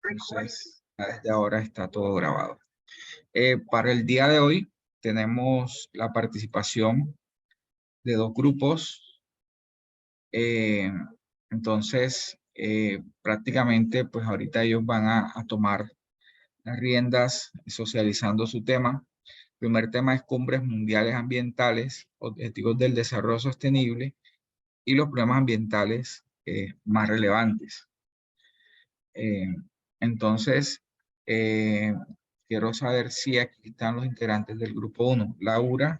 Entonces, desde ahora está todo grabado. Para el día de hoy tenemos la participación de dos grupos. eh, prácticamente, pues ahorita ellos van a tomar las riendas socializando su tema. El primer tema es cumbres mundiales ambientales, objetivos del desarrollo sostenible y los problemas ambientales más relevantes. Eh, entonces, eh, quiero saber si aquí están los integrantes del grupo uno. Laura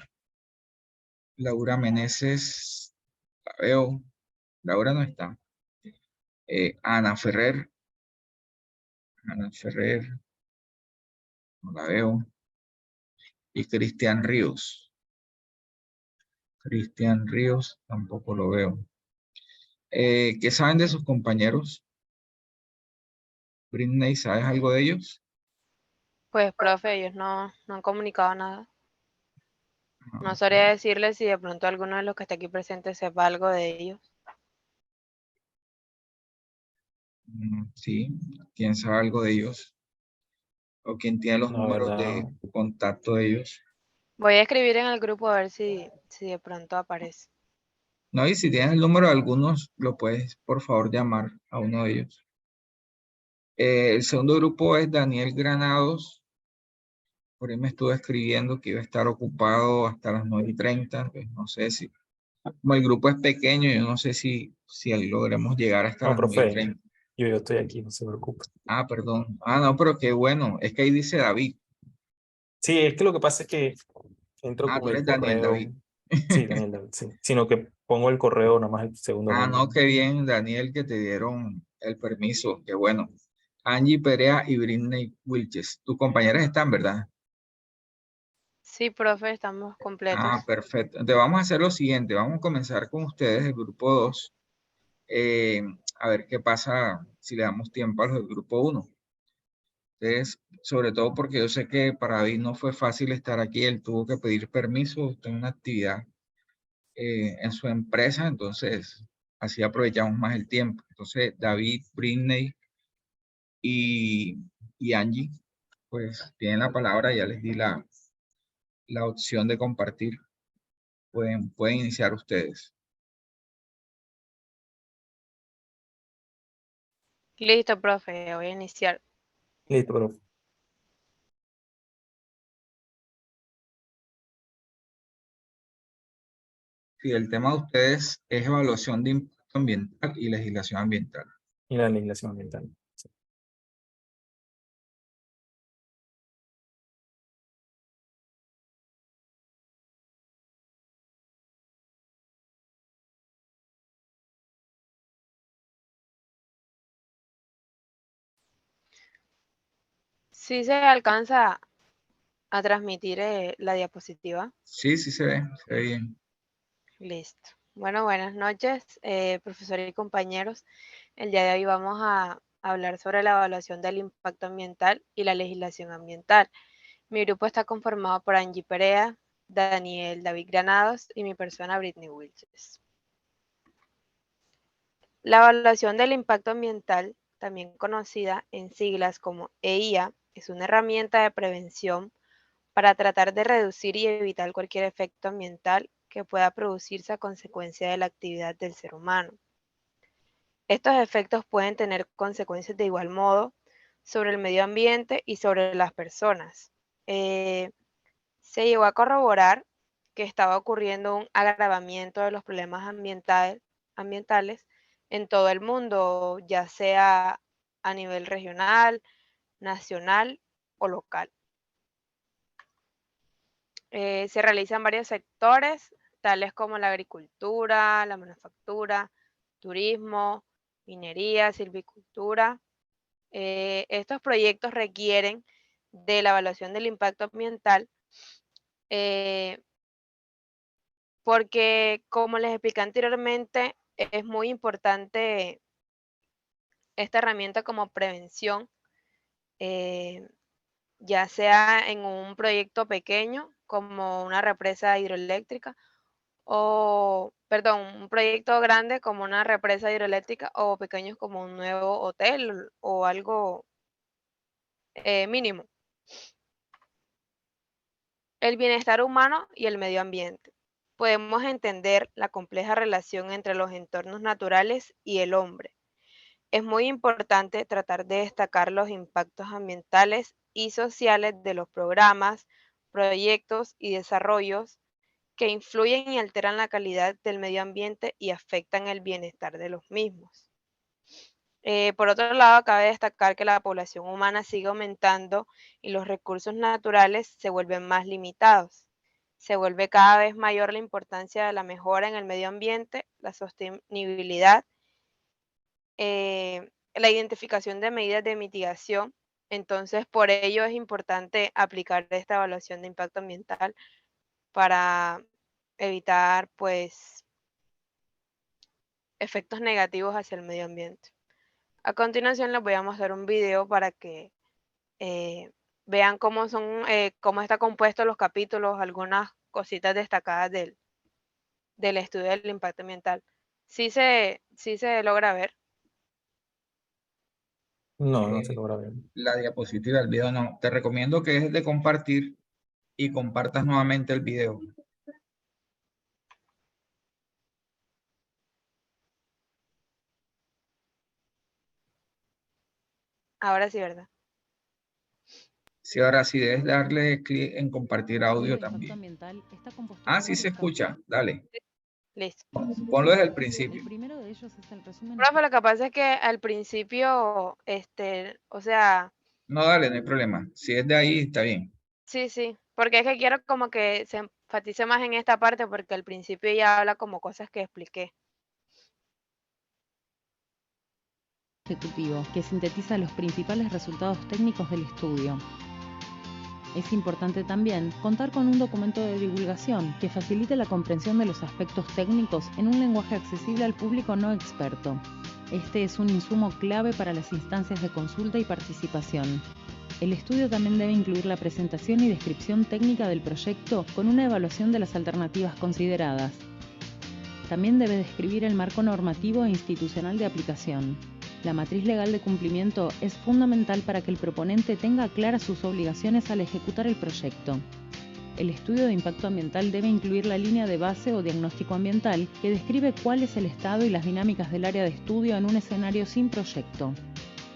Meneses, la veo. Laura no está. Ana Ferrer, no la veo. Y Cristian Ríos. Cristian Ríos, tampoco lo veo. ¿Qué saben de sus compañeros? Britney, ¿sabes algo de ellos? Pues, profe, ellos no han comunicado nada. No Ah, sabría decirle si de pronto alguno de los que está aquí presente sepa algo de ellos. sí, ¿quién sabe algo de ellos? ¿O quién tiene los La números verdad, de contacto de ellos? Voy a escribir en el grupo a ver si de pronto aparece. No, y si tienes el número de algunos, lo puedes, por favor, llamar a uno de ellos. El segundo grupo es Daniel Granados. Por ahí me estuvo escribiendo que iba a estar ocupado hasta las 9:30. Pues no sé si, como el grupo es pequeño, yo no sé si logremos llegar hasta no, las nueve y profe, treinta. yo estoy aquí, no se preocupe. Ah, perdón. Ah, no, pero qué bueno. Es que ahí dice David. Sí, es que lo que pasa es que entro Ah, tú con el eres Daniel correo, David. sí, Daniel, David, sí, sino que pongo el correo nada más el segundo Ah, nombre. no, qué bien, Daniel, que te dieron el permiso. Qué bueno. Angie Perea y Britney Wilches. Tus compañeras están, ¿verdad? Sí, profe, estamos Ah, completos. perfecto. Entonces vamos a hacer lo siguiente. Vamos a comenzar con ustedes, el grupo 2. eh, a ver qué pasa si le damos tiempo a los del grupo uno. Entonces, sobre todo porque yo sé que para David no fue fácil estar aquí. Él tuvo que pedir permiso, está en una actividad en su empresa. Entonces, así aprovechamos más el tiempo. Entonces, David, Britney y, y Angie, pues tienen la palabra. Ya les di la opción de compartir. Pueden iniciar ustedes. Listo, profe, voy a iniciar. Listo, profe. Sí, el tema de ustedes es evaluación de impacto ambiental y legislación ambiental. Y la legislación ambiental. Sí. Sí se alcanza a transmitir la diapositiva. Sí, sí se ve bien. Listo. Bueno, buenas noches, profesor y compañeros. El día de hoy vamos a hablar sobre la evaluación del impacto ambiental y la legislación ambiental. Mi grupo está conformado por Angie Perea, Daniel David Granados y mi persona Britney Wilches. La evaluación del impacto ambiental, también conocida en siglas como EIA, es una herramienta de prevención para tratar de reducir y evitar cualquier efecto ambiental que pueda producirse a consecuencia de la actividad del ser humano. Estos efectos pueden tener consecuencias de igual modo sobre el medio ambiente y sobre las personas. Se llegó a corroborar que estaba ocurriendo un agravamiento de los problemas ambientales en todo el mundo, ya sea a nivel regional, nacional o local. Se realiza en varios sectores, tales como la agricultura, la manufactura, turismo, minería, silvicultura. Estos proyectos requieren de la evaluación del impacto ambiental eh, porque, como les expliqué anteriormente, es muy importante esta herramienta como prevención, eh, ya sea en un proyecto pequeño como una represa hidroeléctrica o, perdón, un proyecto grande como una represa hidroeléctrica o pequeños como un nuevo hotel o algo mínimo. El bienestar humano y el medio ambiente. Podemos entender la compleja relación entre los entornos naturales y el hombre. Es muy importante tratar de destacar los impactos ambientales y sociales de los programas, proyectos y desarrollos que influyen y alteran la calidad del medio ambiente y afectan el bienestar de los mismos. Por otro lado, cabe destacar que la población humana sigue aumentando y los recursos naturales se vuelven más limitados. Se vuelve cada vez mayor la importancia de la mejora en el medio ambiente, la sostenibilidad, la identificación de medidas de mitigación. Entonces, por ello es importante aplicar esta evaluación de impacto ambiental para evitar, pues, efectos negativos hacia el medio ambiente. A continuación les voy a mostrar un video para que eh, vean cómo está compuesto los capítulos, algunas cositas destacadas del estudio del impacto ambiental. Sí se logra ver. No, no se logra ver. La diapositiva del video no. Te recomiendo que dejes de compartir y compartas nuevamente el video. Ahora sí, ¿verdad? Sí, ahora sí debes darle clic en compartir audio también. Ah, sí se escucha. Dale. Listo. Ponlo desde el principio. El primero de ellos es el resumen. Profe, lo que pasa es que al principio, o sea, No, dale, no hay problema. Si es de ahí, está bien. sí, porque es que quiero como que se enfatice más en esta parte porque al principio ya habla como cosas que expliqué. Ejecutivo, que sintetiza los principales resultados técnicos del estudio. Es importante también contar con un documento de divulgación que facilite la comprensión de los aspectos técnicos en un lenguaje accesible al público no experto. Este es un insumo clave para las instancias de consulta y participación. El estudio también debe incluir la presentación y descripción técnica del proyecto con una evaluación de las alternativas consideradas. También debe describir el marco normativo e institucional de aplicación. La matriz legal de cumplimiento es fundamental para que el proponente tenga claras sus obligaciones al ejecutar el proyecto. El estudio de impacto ambiental debe incluir la línea de base o diagnóstico ambiental que describe cuál es el estado y las dinámicas del área de estudio en un escenario sin proyecto.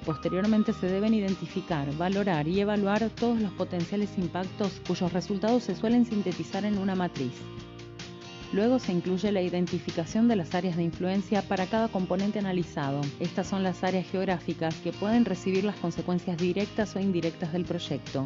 Posteriormente se deben identificar, valorar y evaluar todos los potenciales impactos cuyos resultados se suelen sintetizar en una matriz. Luego se incluye la identificación de las áreas de influencia para cada componente analizado. Estas son las áreas geográficas que pueden recibir las consecuencias directas o indirectas del proyecto.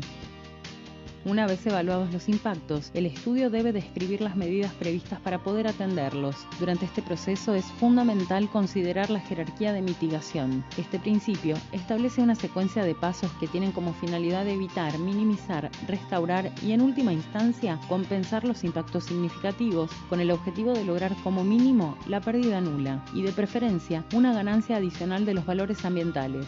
Una vez evaluados los impactos, el estudio debe describir las medidas previstas para poder atenderlos. Durante este proceso es fundamental considerar la jerarquía de mitigación. Este principio establece una secuencia de pasos que tienen como finalidad evitar, minimizar, restaurar y en última instancia compensar los impactos significativos con el objetivo de lograr como mínimo la pérdida nula y de preferencia una ganancia adicional de los valores ambientales.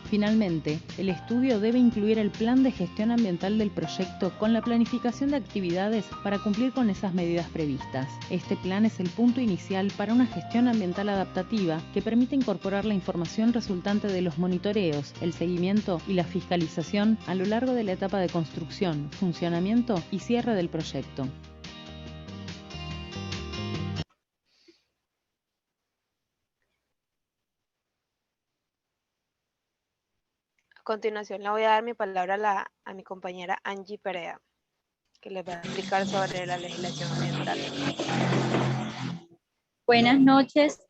Finalmente, el estudio debe incluir el plan de gestión ambiental del proyecto con la planificación de actividades para cumplir con esas medidas previstas. Este plan es el punto inicial para una gestión ambiental adaptativa que permite incorporar la información resultante de los monitoreos, el seguimiento y la fiscalización a lo largo de la etapa de construcción, funcionamiento y cierre del proyecto. A continuación le voy a dar mi palabra a mi compañera Angie Perea, que les va a explicar sobre la legislación ambiental. Buenas noches.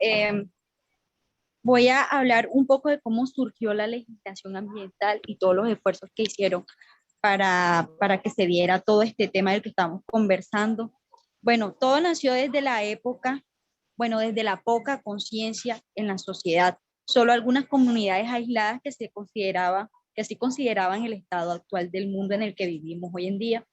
Voy a hablar un poco de cómo surgió la legislación ambiental y todos los esfuerzos que hicieron para que se diera todo este tema del que estamos conversando. Bueno, todo nació desde la época, desde la poca conciencia en la sociedad. Solo algunas comunidades aisladas que sí consideraban el estado actual del mundo en el que vivimos hoy en día.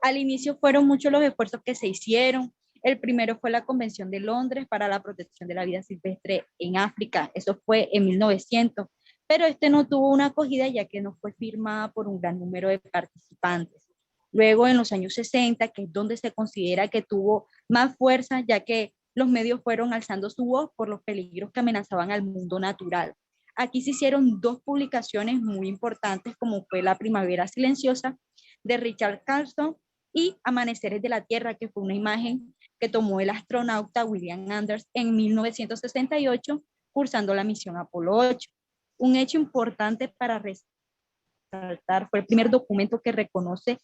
Al inicio fueron muchos los esfuerzos que se hicieron. El primero fue la Convención de Londres para la protección de la vida silvestre en África. Eso fue en 1900, pero no tuvo una acogida ya que no fue firmada por un gran número de participantes. Luego, en los años 60, que es donde se considera que tuvo más fuerza, ya que los medios fueron alzando su voz por los peligros que amenazaban al mundo natural. Aquí se hicieron dos publicaciones muy importantes, como fue La Primavera Silenciosa de Richard Carlson y Amaneceres de la Tierra, que fue una imagen que tomó el astronauta William Anders en 1968, cursando la misión Apolo 8. Un hecho importante para resaltar fue el primer documento que reconoce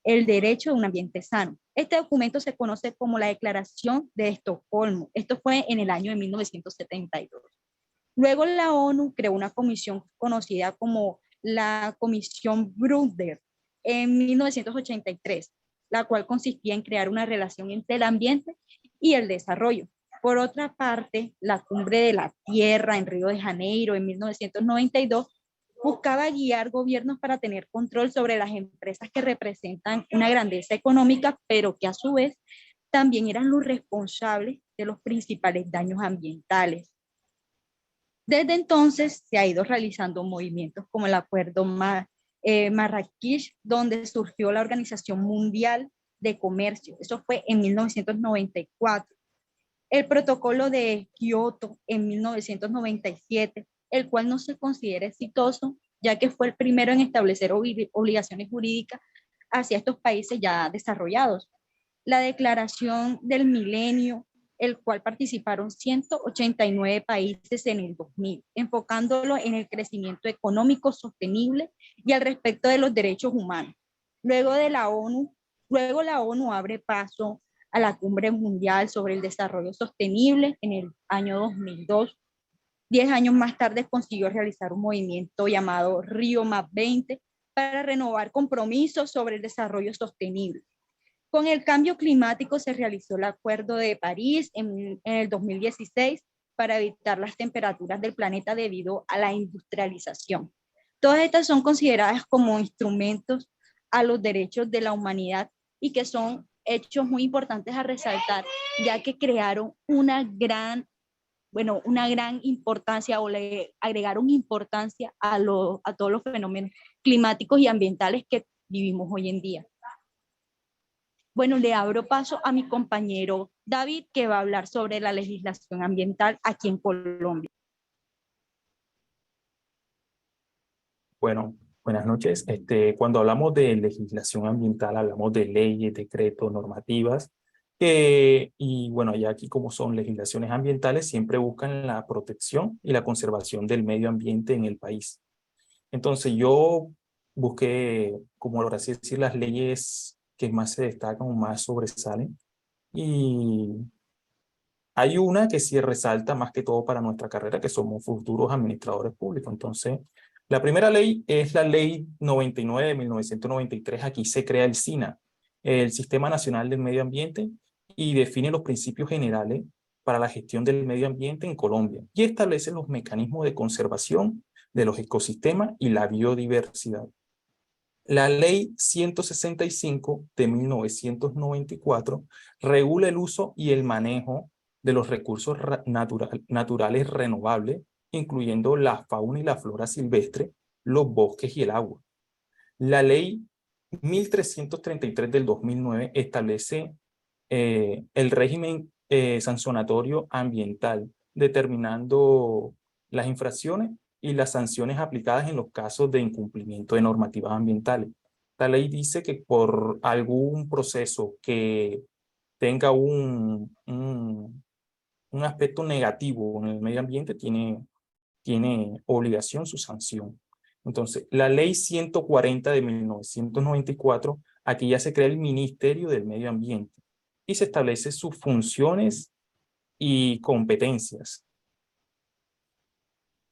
el derecho a un ambiente sano. Este documento se conoce como la Declaración de Estocolmo. Esto fue en el año de 1972. Luego la ONU creó una comisión conocida como la Comisión Brundtland en 1983, la cual consistía en crear una relación entre el ambiente y el desarrollo. Por otra parte, la Cumbre de la Tierra en Río de Janeiro en 1992 buscaba guiar gobiernos para tener control sobre las empresas que representan una grandeza económica, pero que a su vez también eran los responsables de los principales daños ambientales. Desde entonces se ha ido realizando movimientos como el Acuerdo Marrakech, donde surgió la Organización Mundial de Comercio. Eso fue en 1994. El Protocolo de Kioto en 1997, el cual no se considera exitoso, ya que fue el primero en establecer obligaciones jurídicas hacia estos países ya desarrollados. La Declaración del Milenio, el cual participaron 189 países en el 2000, enfocándolo en el crecimiento económico sostenible y al respecto de los derechos humanos. Luego la ONU abre paso a la Cumbre Mundial sobre el Desarrollo Sostenible en el año 2002. 10 años más tarde consiguió realizar un movimiento llamado Río +20 para renovar compromisos sobre el desarrollo sostenible. Con el cambio climático se realizó el Acuerdo de París en el 2016 para evitar las temperaturas del planeta debido a la industrialización. Todas estas son consideradas como instrumentos a los derechos de la humanidad y que son hechos muy importantes a resaltar, ya que crearon una gran importancia o le agregaron importancia a todos los fenómenos climáticos y ambientales que vivimos hoy en día. Bueno, le abro paso a mi compañero David, que va a hablar sobre la legislación ambiental aquí en Colombia. Bueno, buenas noches. Cuando hablamos de legislación ambiental, hablamos de leyes, decretos, normativas, y bueno, ya aquí como son legislaciones ambientales, siempre buscan la protección y la conservación del medio ambiente en el país. Entonces yo busqué, como por así decir, las leyes que más se destacan o más sobresalen, y hay una que sí resalta más que todo para nuestra carrera, que somos futuros administradores públicos. Entonces, la primera ley es la Ley 99 de 1993. Aquí se crea el SINA, el Sistema Nacional del Medio Ambiente, y define los principios generales para la gestión del medio ambiente en Colombia y establece los mecanismos de conservación de los ecosistemas y la biodiversidad. La Ley 165 de 1994 regula el uso y el manejo de los recursos naturales renovables, incluyendo la fauna y la flora silvestre, los bosques y el agua. La Ley 1333 del 2009 establece el régimen sancionatorio ambiental, determinando las infracciones y las sanciones aplicadas en los casos de incumplimiento de normativas ambientales. La ley dice que por algún proceso que tenga un aspecto negativo en el medio ambiente, tiene obligación su sanción. Entonces, la ley 140 de 1994, aquí ya se crea el Ministerio del Medio Ambiente y se establece sus funciones y competencias.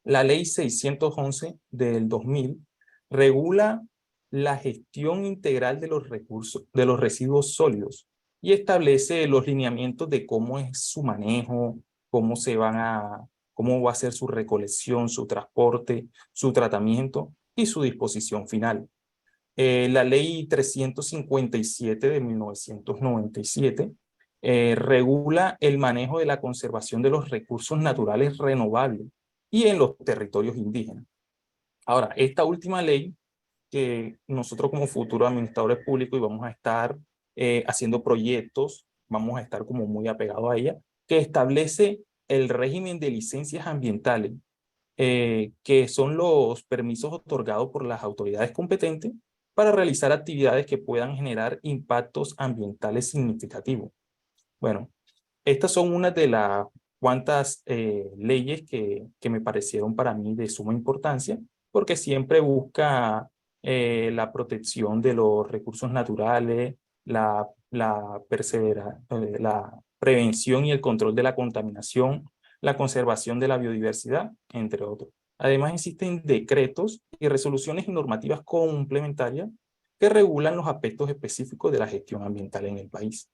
La ley 611 del 2000 regula la gestión integral de los recursos, de los residuos sólidos, y establece los lineamientos de cómo es su manejo, cómo va a ser su recolección, su transporte, su tratamiento y su disposición final. La ley 357 de 1997 regula el manejo de la conservación de los recursos naturales renovables y en los territorios indígenas. Ahora, esta última ley, que nosotros como futuros administradores públicos y vamos a estar haciendo proyectos, vamos a estar como muy apegados a ella, que establece el régimen de licencias ambientales que son los permisos otorgados por las autoridades competentes para realizar actividades que puedan generar impactos ambientales significativos. Bueno, estas son unas de las cuantas leyes que me parecieron para mí de suma importancia, porque siempre busca la protección de los recursos naturales, la prevención y el control de la contaminación, la conservación de la biodiversidad, entre otros. Además, existen decretos y resoluciones y normativas complementarias que regulan los aspectos específicos de la gestión ambiental en el país.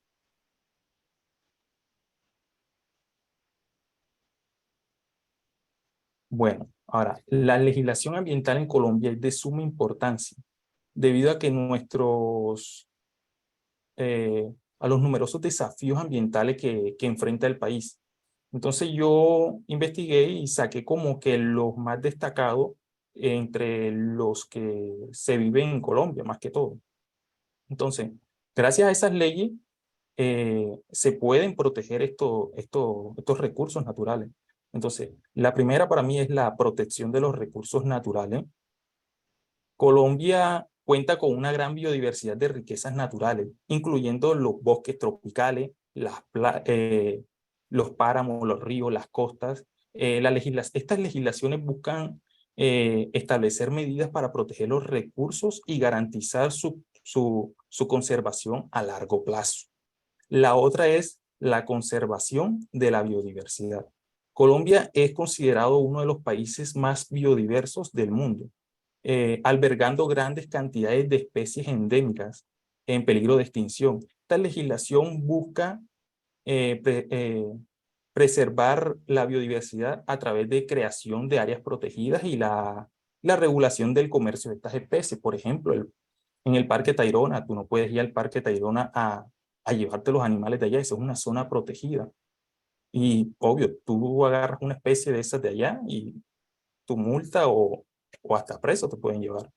Bueno, ahora, la legislación ambiental en Colombia es de suma importancia, debido a que a los numerosos desafíos ambientales que enfrenta el país. Entonces yo investigué y saqué como que los más destacados entre los que se viven en Colombia, más que todo. Entonces, gracias a esas leyes, se pueden proteger estos recursos naturales. Entonces, la primera para mí es la protección de los recursos naturales. Colombia cuenta con una gran biodiversidad de riquezas naturales, incluyendo los bosques tropicales, los páramos, los ríos, las costas. Estas legislaciones buscan establecer medidas para proteger los recursos y garantizar su conservación a largo plazo. La otra es la conservación de la biodiversidad. Colombia es considerado uno de los países más biodiversos del mundo, albergando grandes cantidades de especies endémicas en peligro de extinción. Esta legislación busca preservar la biodiversidad a través de creación de áreas protegidas y la regulación del comercio de estas especies. Por ejemplo, en el Parque Tayrona, tú no puedes ir al Parque Tayrona a llevarte los animales de allá, eso es una zona protegida. Y obvio, tú agarras una especie de esas de allá y tu multa o hasta preso te pueden llevar.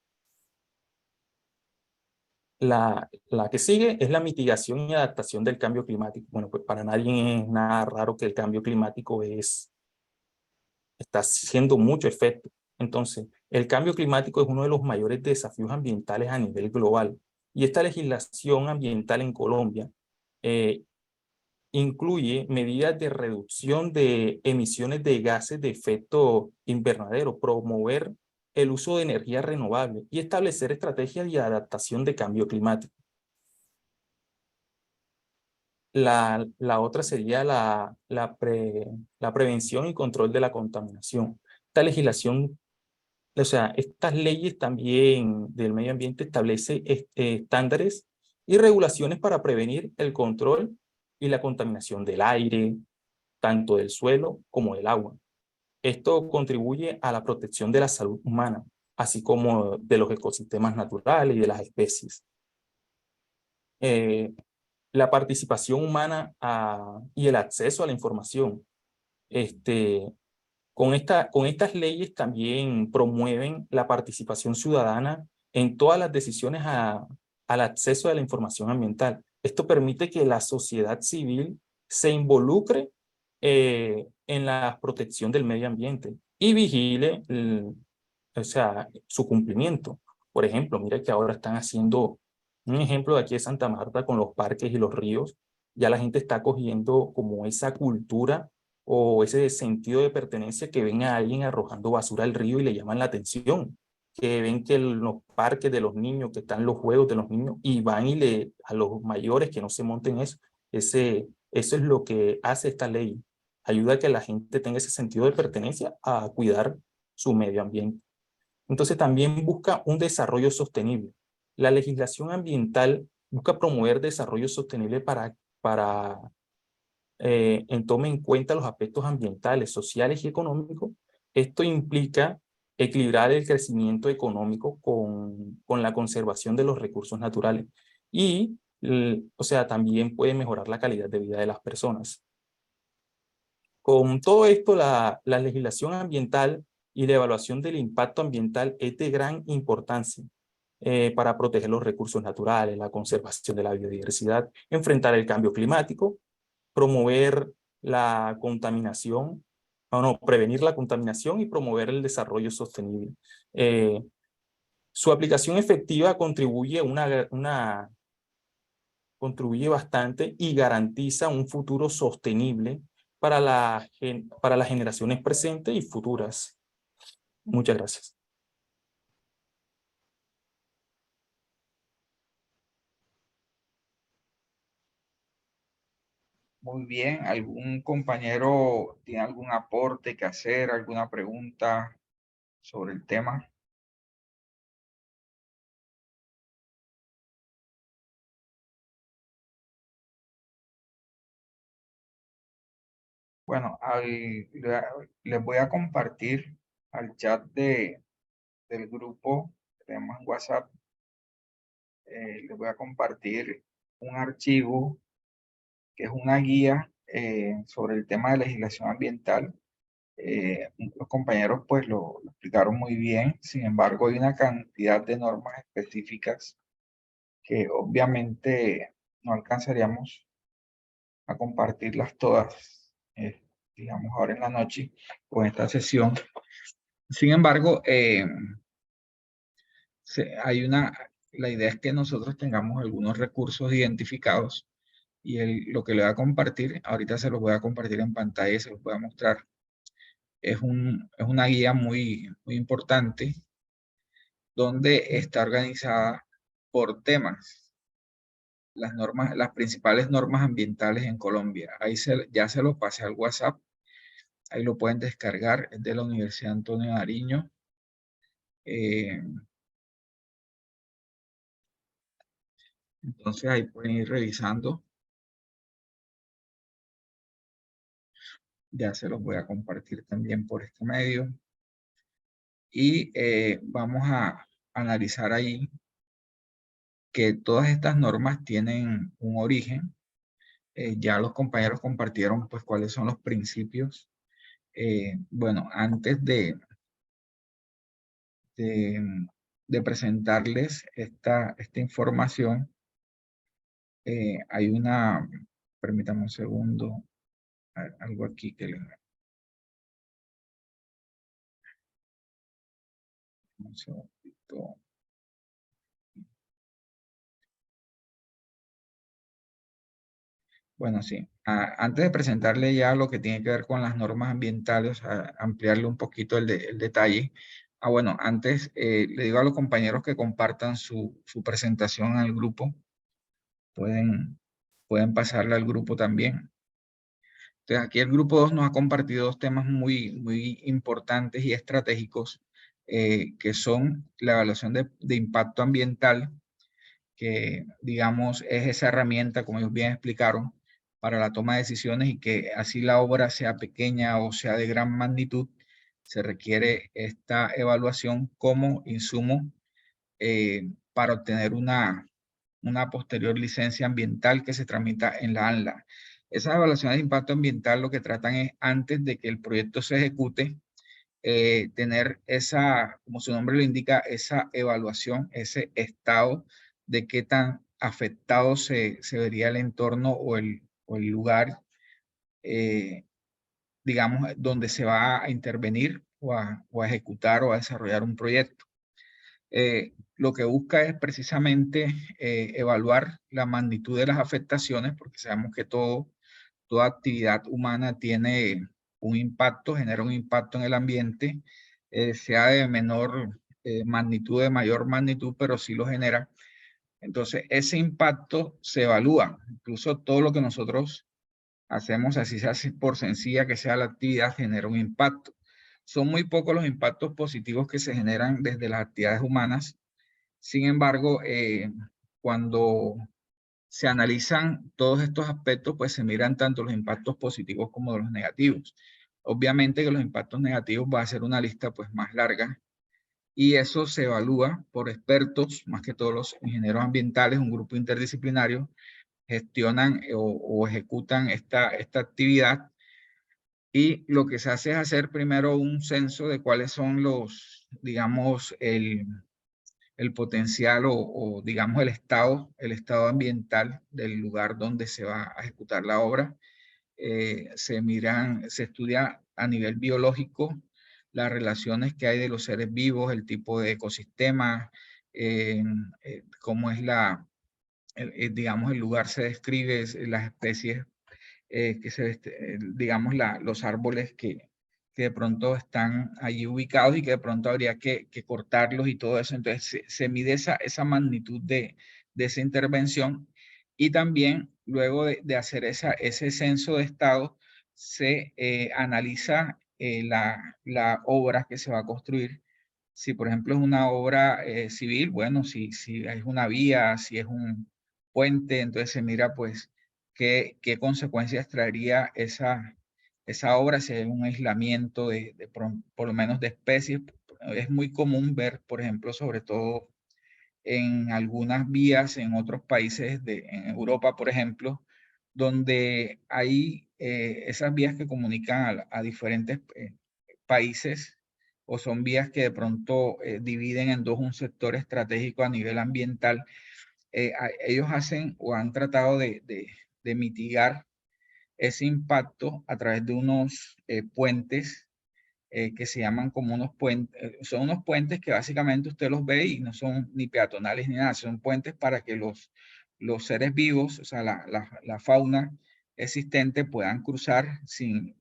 La que sigue es la mitigación y adaptación del cambio climático. Bueno, pues para nadie es nada raro que el cambio climático está haciendo mucho efecto. Entonces, el cambio climático es uno de los mayores desafíos ambientales a nivel global. Y esta legislación ambiental en Colombia incluye medidas de reducción de emisiones de gases de efecto invernadero, promover el uso de energía renovable y establecer estrategias de adaptación de cambio climático. La otra sería la prevención y control de la contaminación. Esta legislación, o sea, estas leyes también del medio ambiente establece estándares y regulaciones para prevenir el control y la contaminación del aire, tanto del suelo como del agua. Esto contribuye a la protección de la salud humana, así como de los ecosistemas naturales y de las especies. La participación humana y el acceso a la información. Con estas leyes también promueven la participación ciudadana en todas las decisiones al acceso a la información ambiental. Esto permite que la sociedad civil se involucre en la protección del medio ambiente y vigile su cumplimiento. Por ejemplo, mira que ahora están haciendo un ejemplo de aquí de Santa Marta con los parques y los ríos. Ya la gente está cogiendo como esa cultura o ese sentido de pertenencia que ven a alguien arrojando basura al río y le llaman la atención, que ven que en los parques de los niños, que están los juegos de los niños, y van y a los mayores que no se monten eso. Eso es lo que hace esta ley. Ayuda a que la gente tenga ese sentido de pertenencia a cuidar su medio ambiente. Entonces también busca un desarrollo sostenible. La legislación ambiental busca promover desarrollo sostenible tome en cuenta los aspectos ambientales, sociales y económicos. Esto implica equilibrar el crecimiento económico con la conservación de los recursos naturales y, o sea, también puede mejorar la calidad de vida de las personas. Con todo esto, la legislación ambiental y la evaluación del impacto ambiental es de gran importancia para proteger los recursos naturales, la conservación de la biodiversidad, enfrentar el cambio climático, promover la contaminación prevenir la contaminación y promover el desarrollo sostenible. Su aplicación efectiva contribuye contribuye bastante y garantiza un futuro sostenible para las generaciones presentes y futuras. Muchas gracias. Muy bien. ¿Algún compañero tiene algún aporte que hacer, alguna pregunta sobre el tema? Bueno, les voy a compartir al chat del grupo que tenemos en WhatsApp. Les voy a compartir un archivo que es una guía sobre el tema de legislación ambiental. Los compañeros pues lo explicaron muy bien. Sin embargo, hay una cantidad de normas específicas que obviamente no alcanzaríamos a compartirlas todas, digamos, ahora en la noche con esta sesión. Sin embargo, la idea es que nosotros tengamos algunos recursos identificados y lo que le voy a compartir, ahorita se los voy a compartir en pantalla y se los voy a mostrar. Es una guía muy importante donde está organizada por temas. Las principales normas ambientales en Colombia. Ahí ya se lo pasé al WhatsApp. Ahí lo pueden descargar. Es de la Universidad Antonio Nariño. Entonces ahí pueden ir revisando. Ya se los voy a compartir también por este medio. Y vamos a analizar ahí que todas estas normas tienen un origen. Ya los compañeros compartieron pues cuáles son los principios. Bueno, antes de presentarles esta información, hay permítame un segundo, algo aquí que un segundito. Bueno, sí. Antes de presentarle ya lo que tiene que ver con las normas ambientales, ampliarle un poquito el detalle. Bueno, antes le digo a los compañeros que compartan su presentación al grupo. Pueden pasarla al grupo también. Entonces, aquí el grupo 2 nos ha compartido dos temas muy importantes y estratégicos, que son la evaluación de impacto ambiental, que digamos es esa herramienta, como ellos bien explicaron, para la toma de decisiones, y que así la obra sea pequeña o sea de gran magnitud, se requiere esta evaluación como insumo para obtener una posterior licencia ambiental que se tramita en la ANLA. Esas evaluaciones de impacto ambiental lo que tratan es, antes de que el proyecto se ejecute, tener como su nombre lo indica, esa evaluación, ese estado de qué tan afectado se vería el entorno o el lugar, digamos, donde se va a intervenir o a ejecutar o a desarrollar un proyecto. Lo que busca es precisamente evaluar la magnitud de las afectaciones, porque sabemos que toda actividad humana tiene un impacto, genera un impacto en el ambiente, sea de menor magnitud, de mayor magnitud, pero sí lo genera. Entonces, ese impacto se evalúa. Incluso todo lo que nosotros hacemos, así se hace por sencilla que sea la actividad, genera un impacto. Son muy pocos los impactos positivos que se generan desde las actividades humanas. Sin embargo, cuando se analizan todos estos aspectos, pues se miran tanto los impactos positivos como los negativos. Obviamente que los impactos negativos va a ser una lista pues más larga, y eso se evalúa por expertos, más que todos los ingenieros ambientales, un grupo interdisciplinario, gestionan o ejecutan esta actividad, y lo que se hace es hacer primero un censo de cuáles son digamos, el potencial o digamos el estado ambiental del lugar donde se va a ejecutar la obra. Se estudia a nivel biológico, las relaciones que hay de los seres vivos, el tipo de ecosistema, cómo es digamos, el lugar se describe, las especies, digamos, los árboles que de pronto están allí ubicados y que de pronto habría que cortarlos y todo eso. Entonces se mide esa magnitud de esa intervención, y también luego de hacer ese censo de estado, se analiza la obra que se va a construir. Si, por ejemplo, es una obra civil, bueno, si es una vía, si es un puente, entonces se mira, pues, qué consecuencias traería esa obra, si hay un aislamiento por lo menos de especies. Es muy común ver, por ejemplo, sobre todo en algunas vías en otros países, en Europa, por ejemplo, donde hay esas vías que comunican a diferentes países, o son vías que de pronto dividen en dos un sector estratégico a nivel ambiental. Ellos hacen o han tratado de mitigar ese impacto a través de unos puentes que se llaman como unos puentes. Son unos puentes que básicamente usted los ve y no son ni peatonales ni nada, son puentes para que los seres vivos, o sea, la fauna existente, puedan cruzar sin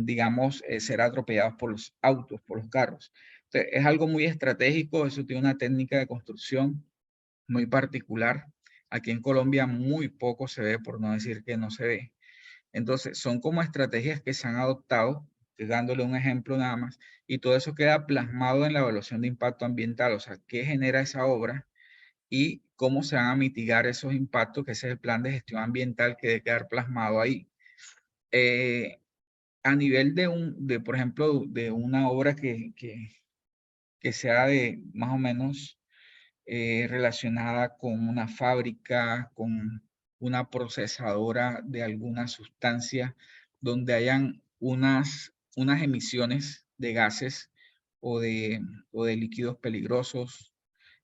digamos, ser atropellados por los autos, por los carros. Entonces, es algo muy estratégico, eso tiene una técnica de construcción muy particular. Aquí en Colombia muy poco se ve, por no decir que no se ve. Entonces, son como estrategias que se han adoptado, dándole un ejemplo nada más, y todo eso queda plasmado en la evaluación de impacto ambiental, o sea, qué genera esa obra y cómo se van a mitigar esos impactos, que ese es el plan de gestión ambiental que debe quedar plasmado ahí. A nivel por ejemplo, de una obra que sea de más o menos relacionada con una fábrica, con una procesadora de alguna sustancia, donde hayan unas emisiones de gases o de líquidos peligrosos.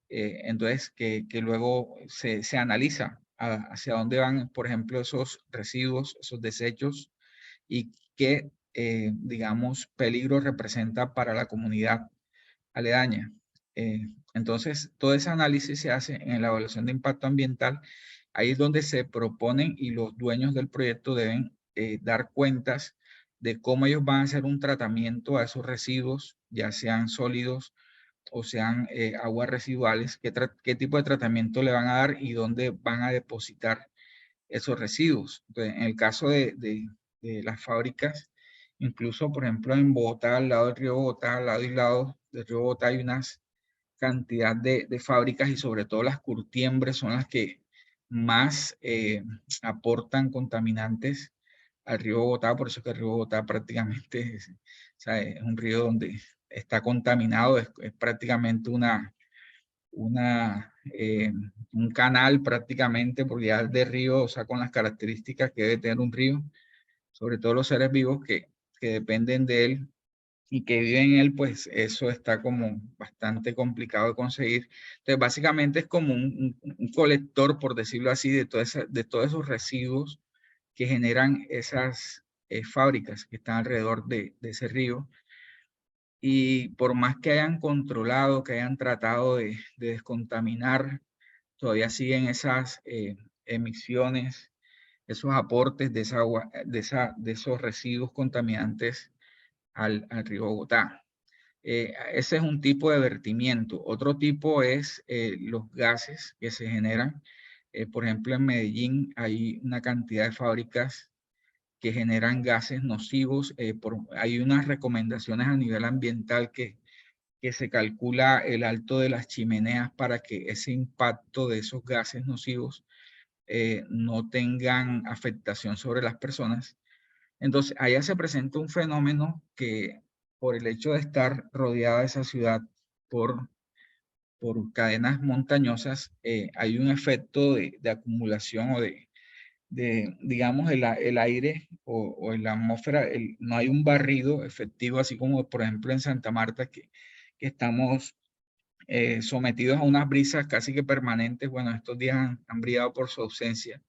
Entonces, que luego se analiza hacia dónde van, por ejemplo, esos residuos, esos desechos, y qué, digamos, peligro representa para la comunidad aledaña. Entonces, todo ese análisis se hace en la evaluación de impacto ambiental. Ahí es donde se proponen, y los dueños del proyecto deben dar cuentas de cómo ellos van a hacer un tratamiento a esos residuos, ya sean sólidos o sean aguas residuales, qué tipo de tratamiento le van a dar y dónde van a depositar esos residuos. Entonces, en el caso de las fábricas, incluso, por ejemplo, en Bogotá, al lado del río Bogotá, al lado y lado del río Bogotá, hay unas cantidad de fábricas, y sobre todo las curtiembres son las que más aportan contaminantes al río Bogotá. Por eso que el río Bogotá prácticamente o sea, es un río donde está contaminado, es prácticamente un canal prácticamente, porque ya de río, o sea, con las características que debe tener un río, sobre todo los seres vivos que dependen de él y que viven en él, pues eso está como bastante complicado de conseguir. Entonces, básicamente es como un colector, por decirlo así, de todos esos residuos que generan esas fábricas que están alrededor de ese río. Y por más que hayan controlado, que hayan tratado de descontaminar, todavía siguen esas emisiones, esos aportes de esa agua, de esos residuos contaminantes al río Bogotá. Ese es un tipo de vertimiento. Otro tipo es los gases que se generan. Por ejemplo, en Medellín hay una cantidad de fábricas que generan gases nocivos. Hay unas recomendaciones a nivel ambiental que se calcula el alto de las chimeneas para que ese impacto de esos gases nocivos no tengan afectación sobre las personas. Entonces, allá se presenta un fenómeno que, por el hecho de estar rodeada esa ciudad por cadenas montañosas, hay un efecto de acumulación o digamos, el aire o en la atmósfera, no hay un barrido efectivo, así como, por ejemplo, en Santa Marta, que estamos sometidos a unas brisas casi que permanentes. Bueno, estos días han brillado por su ausencia.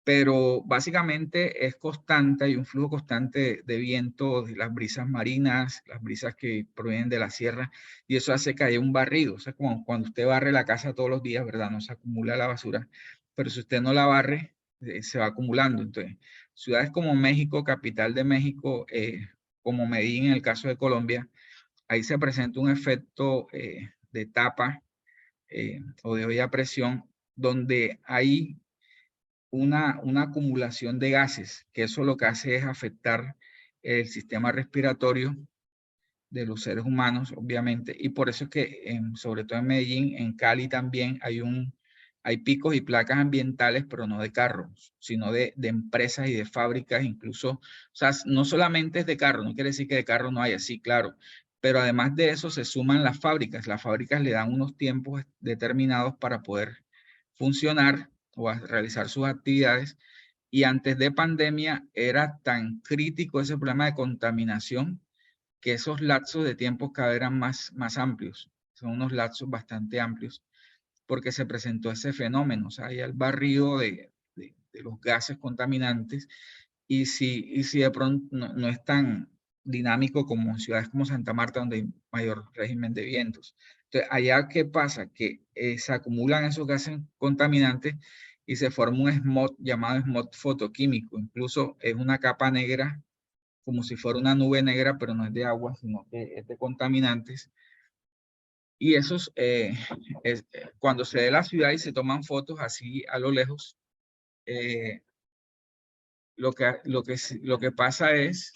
pero básicamente es constante, hay un flujo constante de viento, de las brisas marinas, las brisas que provienen de la sierra, y eso hace que haya un barrido. O sea, como cuando usted barre la casa todos los días, ¿verdad? No se acumula la basura, pero si usted no la barre, se va acumulando. Entonces, ciudades como México, capital de México, como Medellín en el caso de Colombia, ahí se presenta un efecto de tapa o de olla a presión, donde hay una acumulación de gases, que eso lo que hace es afectar el sistema respiratorio de los seres humanos, obviamente, y por eso es que sobre todo en Medellín, en Cali también hay picos y placas ambientales, pero no de carros, sino de empresas y de fábricas, incluso, o sea, no solamente es de carro, no quiere decir que de carro no haya, sí, claro, pero además de eso se suman las fábricas le dan unos tiempos determinados para poder funcionar o a realizar sus actividades, y antes de pandemia era tan crítico ese problema de contaminación que esos lapsos de tiempo cada vez eran más amplios, son unos lapsos bastante amplios, porque se presentó ese fenómeno, o sea, hay el barrido de los gases contaminantes, y si de pronto no es tan dinámico como en ciudades como Santa Marta, donde hay mayor régimen de vientos. Entonces, allá, ¿qué pasa? Que se acumulan esos gases contaminantes y se forma un smog llamado smog fotoquímico, incluso es una capa negra como si fuera una nube negra, pero no es de agua, sino que es de contaminantes. Y esos, cuando se ve la ciudad y se toman fotos así a lo lejos, lo que pasa es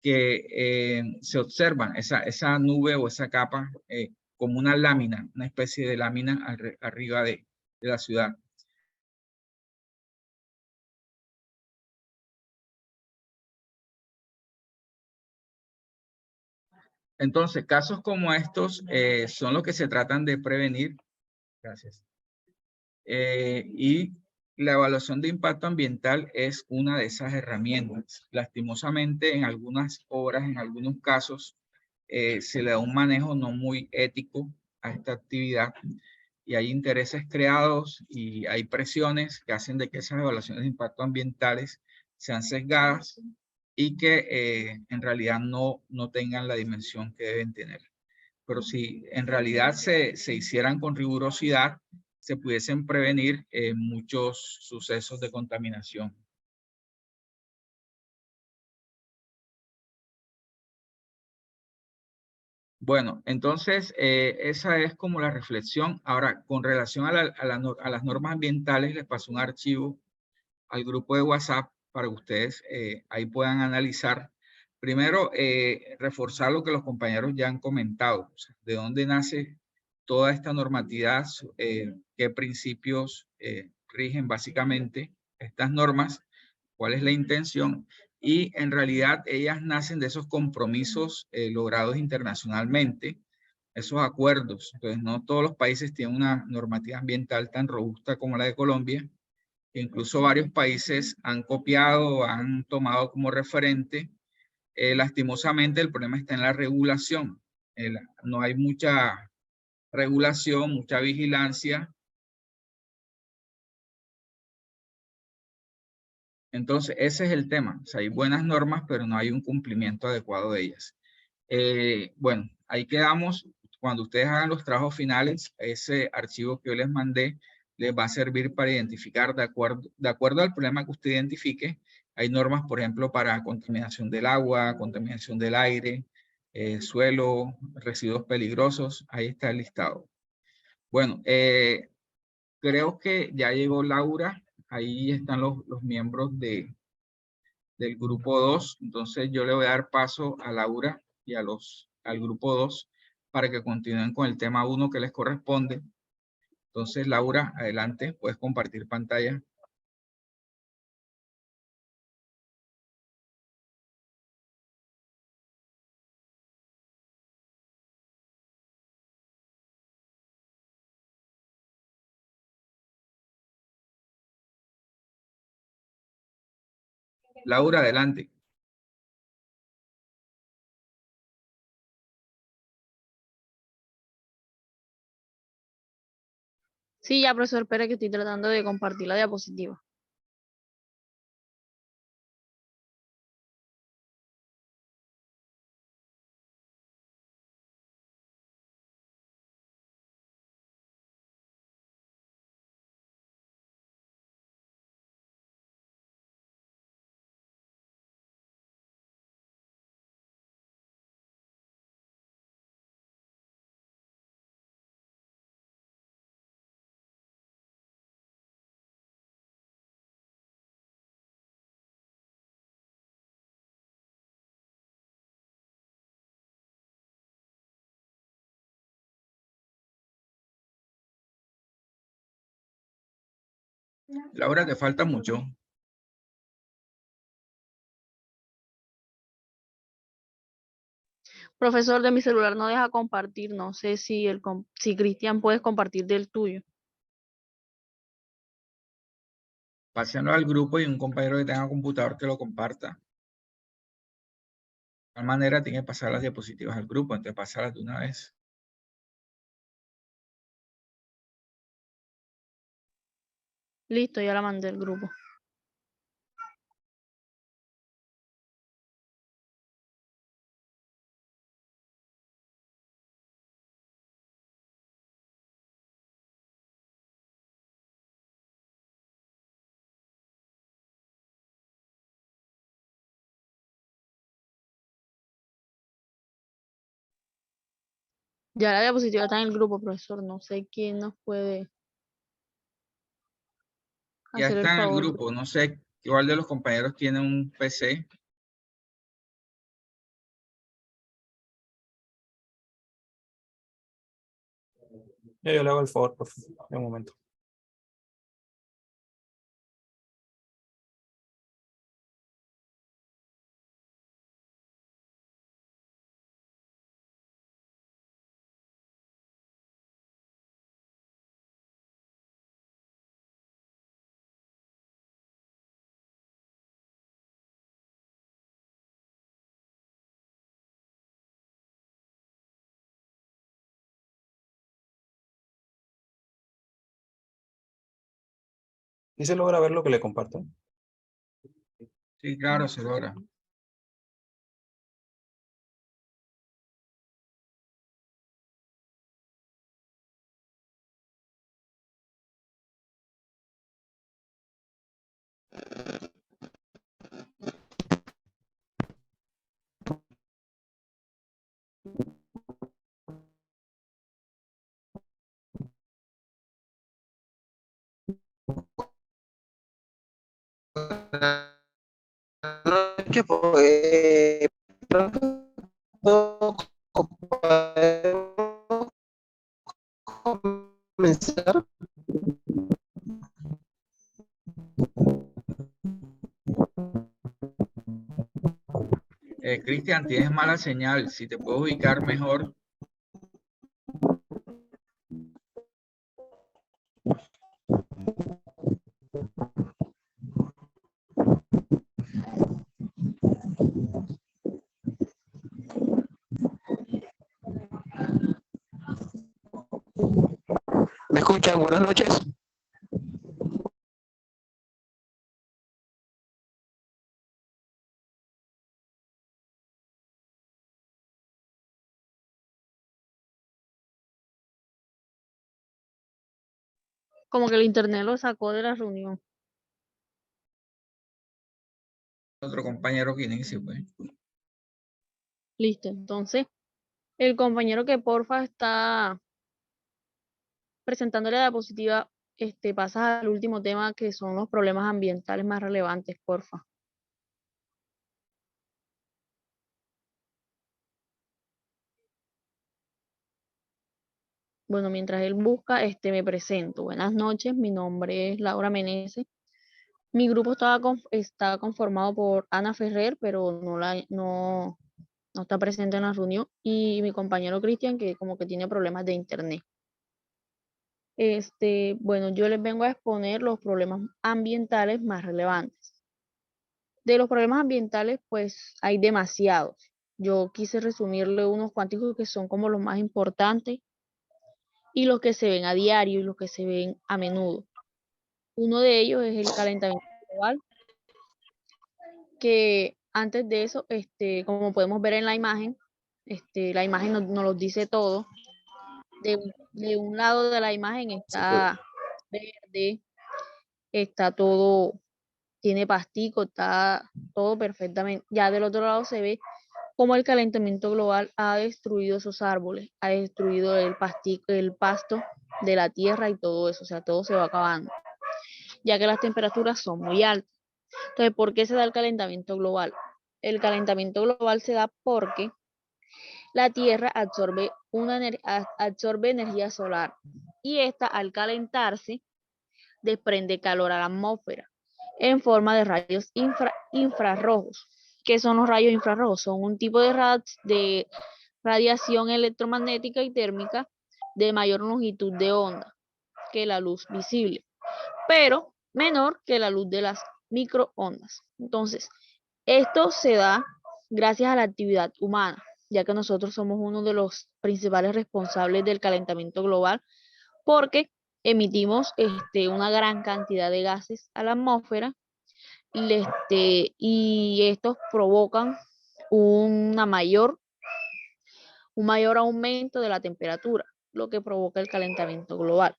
que se observan esa nube o esa capa como una lámina, una especie de lámina arriba de la ciudad. Entonces, casos como estos son los que se tratan de prevenir. Gracias. Y la evaluación de impacto ambiental es una de esas herramientas. Lastimosamente, en algunas obras, en algunos casos, se le da un manejo no muy ético a esta actividad, y hay intereses creados y hay presiones que hacen de que esas evaluaciones de impacto ambientales sean sesgadas y que en realidad no tengan la dimensión que deben tener. Pero si en realidad se hicieran con rigurosidad, se pudiesen prevenir muchos sucesos de contaminación. Bueno, entonces esa es como la reflexión. Ahora, con relación a las normas ambientales, les paso un archivo al grupo de WhatsApp para que ustedes ahí puedan analizar. Primero, reforzar lo que los compañeros ya han comentado, o sea, de dónde nace toda esta normatividad, qué principios rigen básicamente estas normas, cuál es la intención, y en realidad ellas nacen de esos compromisos logrados internacionalmente, esos acuerdos. Entonces, no todos los países tienen una normativa ambiental tan robusta como la de Colombia. Incluso varios países han copiado, han tomado como referente. Lastimosamente, el problema está en la regulación. No hay mucha regulación, mucha vigilancia. Entonces, ese es el tema. O sea, hay buenas normas, pero no hay un cumplimiento adecuado de ellas. Bueno, ahí quedamos. Cuando ustedes hagan los trabajos finales, ese archivo que yo les mandé les va a servir para identificar de acuerdo al problema que usted identifique. Hay normas, por ejemplo, para contaminación del agua, contaminación del aire, suelo, residuos peligrosos. Ahí está el listado. Bueno, creo que ya llegó Laura. Ahí están los miembros del grupo 2. Entonces yo le voy a dar paso a Laura y al grupo 2 para que continúen con el tema 1 que les corresponde. Entonces, Laura, adelante, puedes compartir pantalla. Laura, adelante. Sí, ya, profesor, espera que estoy tratando de compartir la diapositiva. Laura, te falta mucho. Profesor, de mi celular no deja compartir. No sé si si Cristian puedes compartir del tuyo. Pásenlo al grupo y un compañero que tenga computador que lo comparta. De tal manera tiene que pasar las diapositivas al grupo, entonces pasarlas de una vez. Listo, ya la mandé al grupo. Ya la diapositiva está en el grupo, profesor. No sé quién nos puede Ya hacer el está en el favor. grupo, no sé cuál de los compañeros tiene un PC. Yo le hago el favor, por favor, en un momento. ¿Y se logra ver lo que le comparto? Sí, claro, se logra. Que puedo comenzar. Cristian, tienes mala señal. Si te puedo ubicar mejor. ¿Me escuchan? Buenas noches. Como que el internet lo sacó de la reunión. Otro compañero que inicie, pues. Listo, entonces, el compañero que porfa está presentándole la diapositiva, pasa al último tema que son los problemas ambientales más relevantes, porfa. Bueno, mientras él busca, me presento. Buenas noches, mi nombre es Laura Meneses. Mi grupo está conformado por Ana Ferrer, pero no está presente en la reunión, y mi compañero Cristian, que como que tiene problemas de internet. Bueno, yo les vengo a exponer los problemas ambientales más relevantes. De los problemas ambientales, pues hay demasiados. Yo quise resumirle unos cuantos que son como los más importantes y los que se ven a diario y los que se ven a menudo. Uno de ellos es el calentamiento global, que antes de eso, como podemos ver en la imagen nos lo dice todo. De un lado de la imagen está verde, está todo, tiene pastico, está todo perfectamente. Ya del otro lado se ve cómo el calentamiento global ha destruido esos árboles, ha destruido el pasto de la tierra y todo eso, o sea, todo se va acabando, ya que las temperaturas son muy altas. Entonces, ¿por qué se da el calentamiento global? El calentamiento global se da porque la Tierra absorbe energía solar, y esta, al calentarse, desprende calor a la atmósfera en forma de rayos infrarrojos. ¿Qué son los rayos infrarrojos? Son un tipo de radiación electromagnética y térmica de mayor longitud de onda que la luz visible, pero menor que la luz de las microondas. Entonces, esto se da gracias a la actividad humana, ya que nosotros somos uno de los principales responsables del calentamiento global, porque emitimos una gran cantidad de gases a la atmósfera y estos provocan un mayor aumento de la temperatura, lo que provoca el calentamiento global.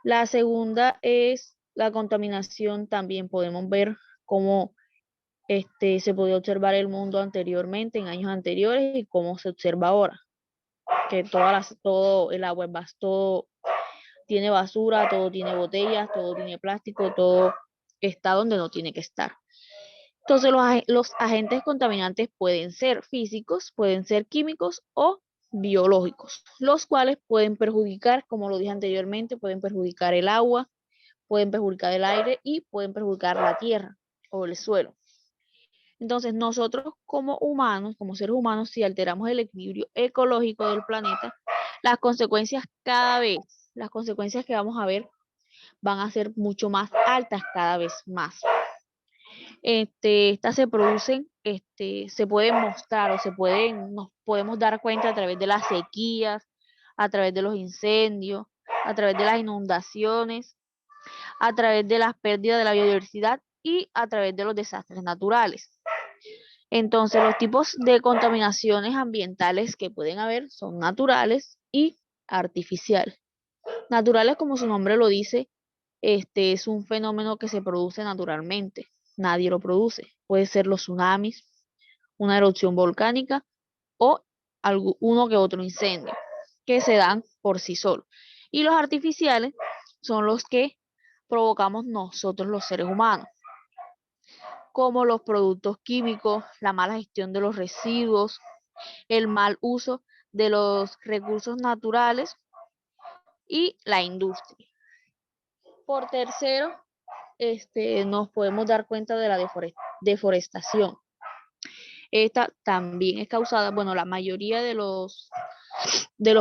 La segunda es la contaminación. También podemos ver cómo se podía observar el mundo anteriormente, en años anteriores, y cómo se observa ahora, que todo el agua todo tiene basura, todo tiene botellas, todo tiene plástico, todo está donde no tiene que estar. Entonces los agentes contaminantes pueden ser físicos, pueden ser químicos o biológicos, los cuales pueden perjudicar, como lo dije anteriormente, pueden perjudicar el agua, pueden perjudicar el aire y pueden perjudicar la tierra o el suelo. Entonces nosotros como humanos, como seres humanos, si alteramos el equilibrio ecológico del planeta, las consecuencias que vamos a ver van a ser mucho más altas cada vez más. Estas se producen, se pueden mostrar o nos podemos dar cuenta a través de las sequías, a través de los incendios, a través de las inundaciones, a través de las pérdidas de la biodiversidad y a través de los desastres naturales. Entonces, los tipos de contaminaciones ambientales que pueden haber son naturales y artificiales. Naturales, como su nombre lo dice, es un fenómeno que se produce naturalmente. Nadie lo produce. Puede ser los tsunamis, una erupción volcánica o uno que otro incendio que se dan por sí solos. Y los artificiales son los que provocamos nosotros los seres humanos, como los productos químicos, la mala gestión de los residuos, el mal uso de los recursos naturales y la industria. Por tercero, nos podemos dar cuenta de la deforestación. Esta también es causada, bueno, la mayoría de los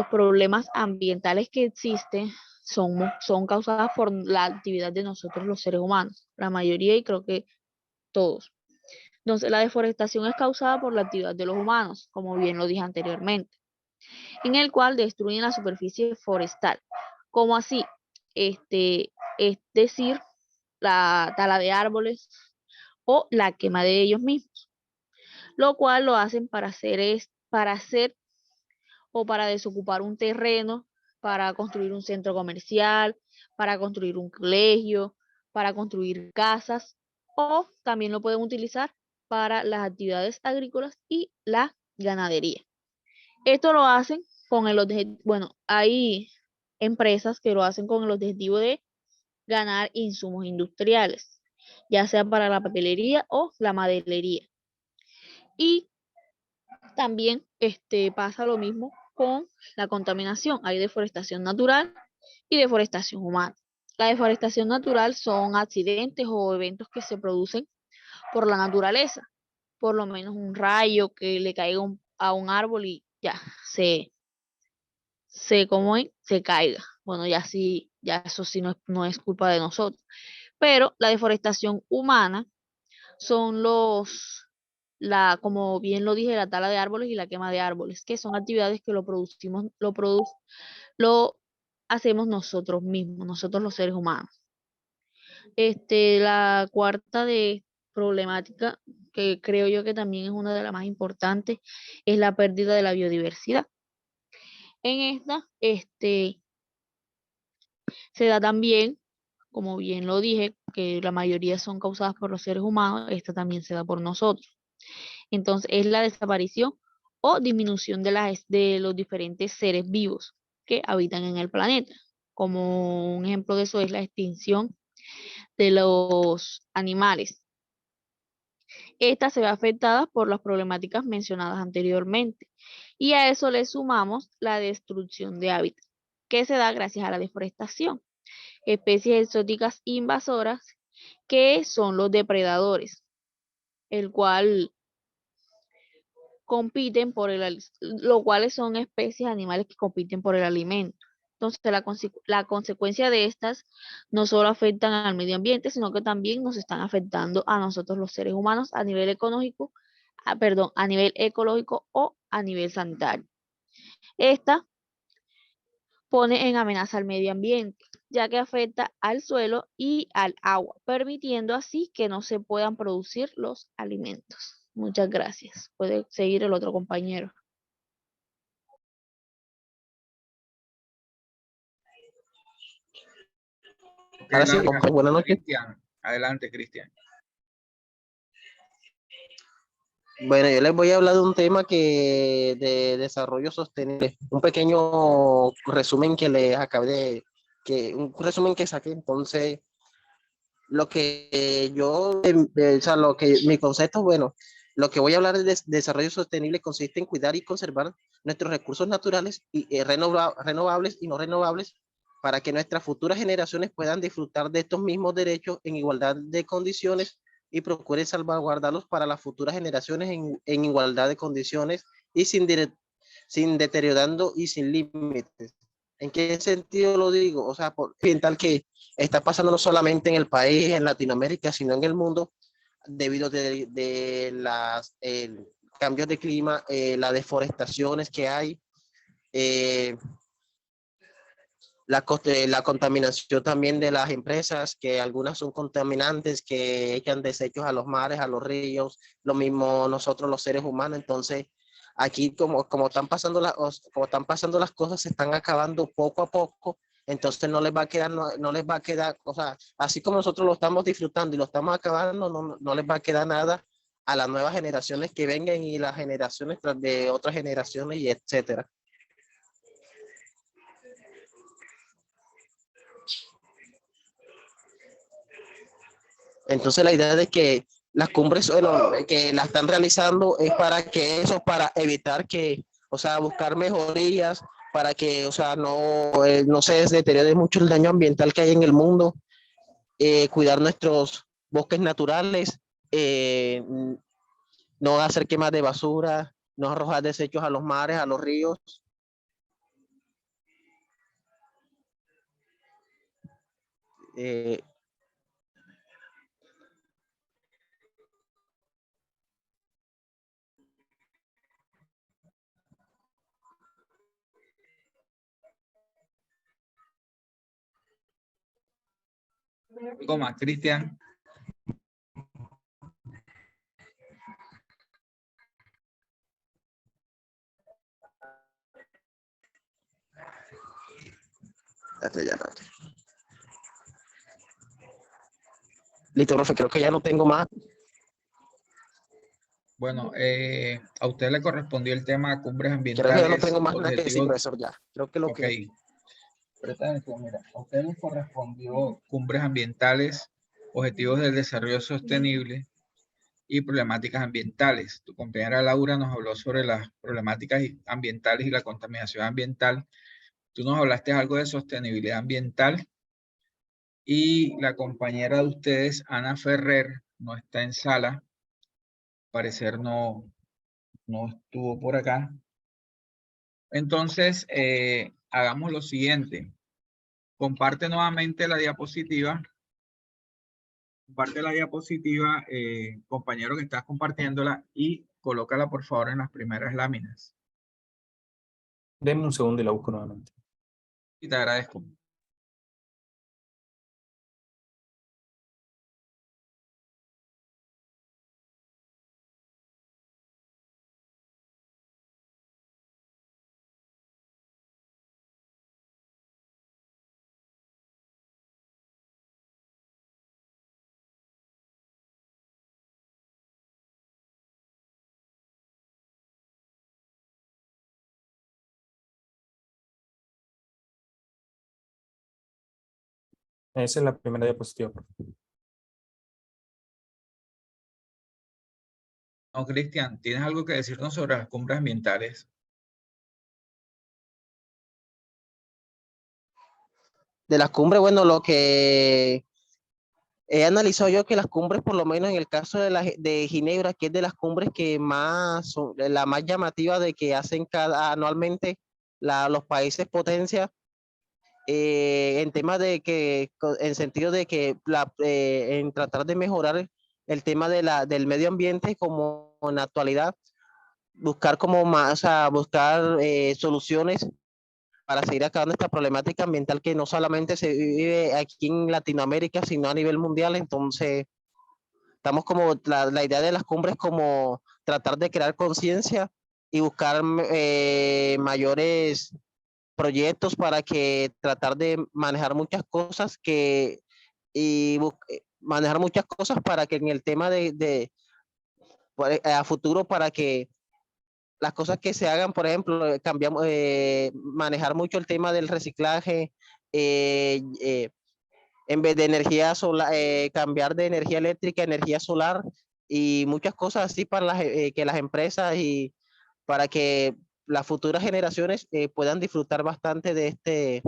problemas ambientales que existen son causadas por la actividad de nosotros los seres humanos, la mayoría y creo que todos. Entonces, la deforestación es causada por la actividad de los humanos, como bien lo dije anteriormente, en el cual destruyen la superficie forestal. ¿Cómo así? Es decir, la tala de árboles o la quema de ellos mismos, lo cual lo hacen para hacer o para desocupar un terreno, para construir un centro comercial, para construir un colegio, para construir casas, o también lo pueden utilizar para las actividades agrícolas y la ganadería. Esto lo hacen con el objetivo, bueno, hay empresas que lo hacen con el objetivo de ganar insumos industriales, ya sea para la papelería o la maderería. Y también pasa lo mismo con la contaminación. Hay deforestación natural y deforestación humana. La deforestación natural son accidentes o eventos que se producen por la naturaleza, por lo menos un rayo que le caiga a un árbol y ya se caiga. Bueno, ya eso sí no es culpa de nosotros. Pero la deforestación humana son como bien lo dije, la tala de árboles y la quema de árboles, que son actividades que lo hacemos nosotros mismos, nosotros los seres humanos. La cuarta problemática, que creo yo que también es una de las más importantes, es la pérdida de la biodiversidad. En esta, se da también, como bien lo dije, que la mayoría son causadas por los seres humanos, esta también se da por nosotros. Entonces, es la desaparición o disminución de los diferentes seres vivos que habitan en el planeta. Como un ejemplo de eso es la extinción de los animales. Esta se ve afectada por las problemáticas mencionadas anteriormente. Y a eso le sumamos la destrucción de hábitat, que se da gracias a la deforestación. especies exóticas invasoras, que son los depredadores, el cual compiten por los cuales son especies animales que compiten por el alimento. Entonces, la consecuencia de estas no solo afectan al medio ambiente, sino que también nos están afectando a nosotros los seres humanos a nivel ecológico, a nivel ecológico o a nivel sanitario. Esta pone en amenaza al medio ambiente, ya que afecta al suelo y al agua, permitiendo así que no se puedan producir los alimentos. Muchas gracias. Puede seguir el otro compañero. Ok, Ahora sí, Laura, buenas noches. Cristian, adelante, Cristian. Bueno, yo les voy a hablar de un tema de desarrollo sostenible. Un pequeño resumen que les acabé un resumen que saqué. Entonces, lo que o sea, mi concepto, bueno, lo que voy a hablar de desarrollo sostenible consiste en cuidar y conservar nuestros recursos naturales y renovables y no renovables para que nuestras futuras generaciones puedan disfrutar de estos mismos derechos en igualdad de condiciones y procure salvaguardarlos para las futuras generaciones en igualdad de condiciones y sin deteriorando y sin límites. ¿En qué sentido lo digo? O sea, ambiental que está pasando no solamente en el país, en Latinoamérica, sino en el mundo, debido de las cambios de clima, las deforestaciones que hay, eh, la contaminación también de las empresas, que algunas son contaminantes, que echan desechos a los mares, a los ríos, lo mismo nosotros los seres humanos. Entonces, aquí como están pasando las cosas, se están acabando poco a poco. Entonces no les va a quedar, no les va a quedar, o sea, así como nosotros lo estamos disfrutando y lo estamos acabando, no les va a quedar nada a las nuevas generaciones que vengan y las generaciones tras de otras generaciones y etcétera. Entonces la idea de que las cumbres, bueno, que la están realizando es para que eso, para evitar que, o sea, buscar mejorías, para que, o sea, no se deteriore mucho el daño ambiental que hay en el mundo, cuidar nuestros bosques naturales, no hacer quemas de basura, no arrojar desechos a los mares, a los ríos. Eh, ¿Algo más, Cristian? Listo, profe, creo que ya no tengo más. Bueno, a usted le correspondió el tema cumbres Creo que ya no ambientales, tengo más nada que decir, objetivos. profesor, ya. Creo que lo Ok, que... presta atención, mira, a usted le correspondió cumbres ambientales, objetivos del desarrollo sostenible y problemáticas ambientales. Tu compañera Laura nos habló sobre las problemáticas ambientales y la contaminación ambiental. Tú nos hablaste algo de sostenibilidad ambiental y la compañera de ustedes, Ana Ferrer, no está en sala. Parecer no estuvo por acá. Entonces, hagamos lo siguiente. Comparte nuevamente la diapositiva. Comparte la diapositiva, compañero que estás compartiéndola, y colócala por favor en las primeras láminas. Denme un segundo y la busco nuevamente. Y te agradezco. Esa es la primera diapositiva. No, Cristian, ¿tienes algo que decirnos sobre las cumbres ambientales? De las cumbres, bueno, lo que he analizado yo que las cumbres, por lo menos en el caso de Ginebra, que es de las cumbres que más son la más llamativa de que hacen anualmente los países potencia, en temas de que, en sentido de que en tratar de mejorar el tema del medio ambiente como en la actualidad, buscar como más, o sea, buscar soluciones para seguir acabando esta problemática ambiental que no solamente se vive aquí en Latinoamérica, sino a nivel mundial. Entonces, estamos como, la idea de las cumbres como tratar de crear conciencia y buscar mayores proyectos para que tratar de manejar muchas cosas manejar muchas cosas para que en el tema a futuro, para que las cosas que se hagan, por ejemplo, manejar mucho el tema del reciclaje, en vez de energía solar, cambiar de energía eléctrica a energía solar y muchas cosas así para que las empresas y para que las futuras generaciones puedan disfrutar bastante de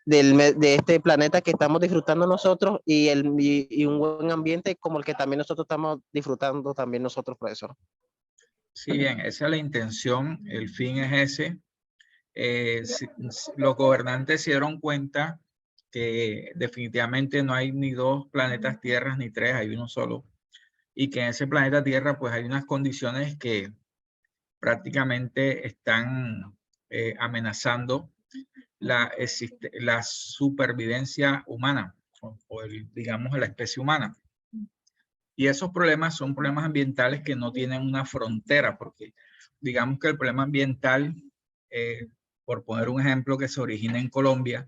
este planeta que estamos disfrutando nosotros y un buen ambiente como el que también nosotros estamos disfrutando también nosotros, profesor. Sí, bien, esa es la intención, el fin es ese. Los gobernantes se dieron cuenta que definitivamente no hay ni dos planetas Tierras ni tres, hay uno solo. Y que en ese planeta Tierra pues hay unas condiciones que prácticamente están amenazando la supervivencia humana o digamos la especie humana. Y esos problemas son problemas ambientales que no tienen una frontera, porque digamos que el problema ambiental, por poner un ejemplo que se origina en Colombia,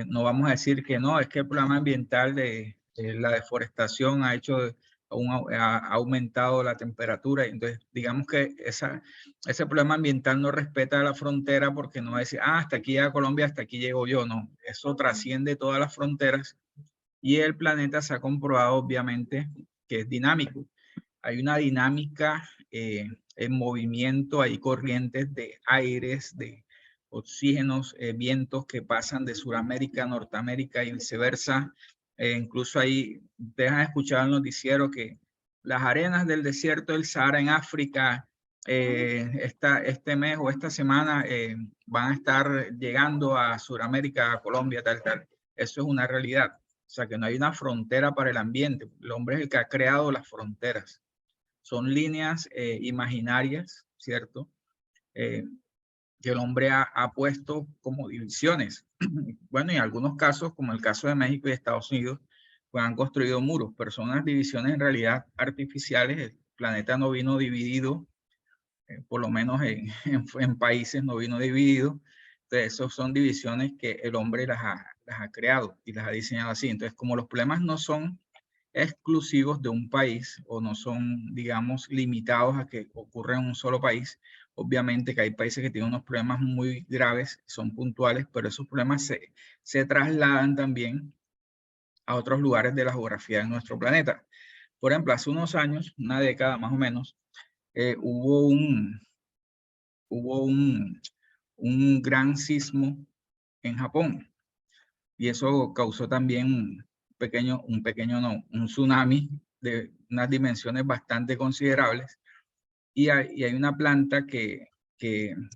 no vamos a decir que no, es que el problema ambiental de la deforestación ha aumentado la temperatura. Entonces, digamos que ese problema ambiental no respeta la frontera porque no va a decir, hasta aquí llega Colombia, hasta aquí llego yo. No, eso trasciende todas las fronteras y el planeta se ha comprobado obviamente que es dinámico. Hay una dinámica en movimiento, hay corrientes de aires, de oxígenos, vientos que pasan de Sudamérica a Norteamérica y viceversa. Incluso ahí ustedes han escuchado en el noticiero que las arenas del desierto del Sahara en África este mes o esta semana van a estar llegando a Sudamérica, a Colombia, tal. Eso es una realidad. O sea, que no hay una frontera para el ambiente. El hombre es el que ha creado las fronteras. Son líneas imaginarias, ¿cierto? Que el hombre ha puesto como divisiones. Bueno, y en algunos casos, como el caso de México y Estados Unidos, pues han construido muros, pero son unas divisiones en realidad artificiales. El planeta no vino dividido, por lo menos en países no vino dividido. Entonces, esas son divisiones que el hombre las ha creado y las ha diseñado así. Entonces, como los problemas no son exclusivos de un país o no son, digamos, limitados a que ocurra en un solo país, obviamente que hay países que tienen unos problemas muy graves, son puntuales, pero esos problemas se trasladan también a otros lugares de la geografía de nuestro planeta. Por ejemplo, hace unos años, una década más o menos, hubo un gran sismo en Japón y eso causó también un tsunami de unas dimensiones bastante considerables y hay una planta que,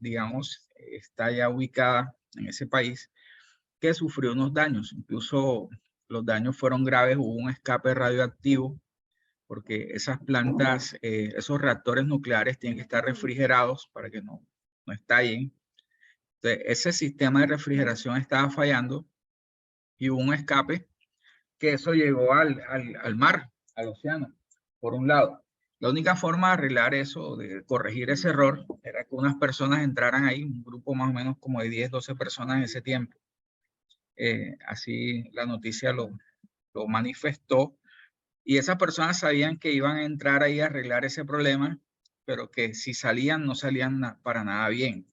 digamos, está ya ubicada en ese país que sufrió unos daños, incluso los daños fueron graves, hubo un escape radioactivo porque esas plantas, esos reactores nucleares tienen que estar refrigerados para que no estallen. Entonces, ese sistema de refrigeración estaba fallando y hubo un escape que eso llegó al mar, al océano, por un lado. La única forma de arreglar eso, de corregir ese error, era que unas personas entraran ahí, un grupo más o menos como de 10, 12 personas en ese tiempo. Así la noticia lo manifestó. Y esas personas sabían que iban a entrar ahí a arreglar ese problema, pero que si salían, no salían para nada bien,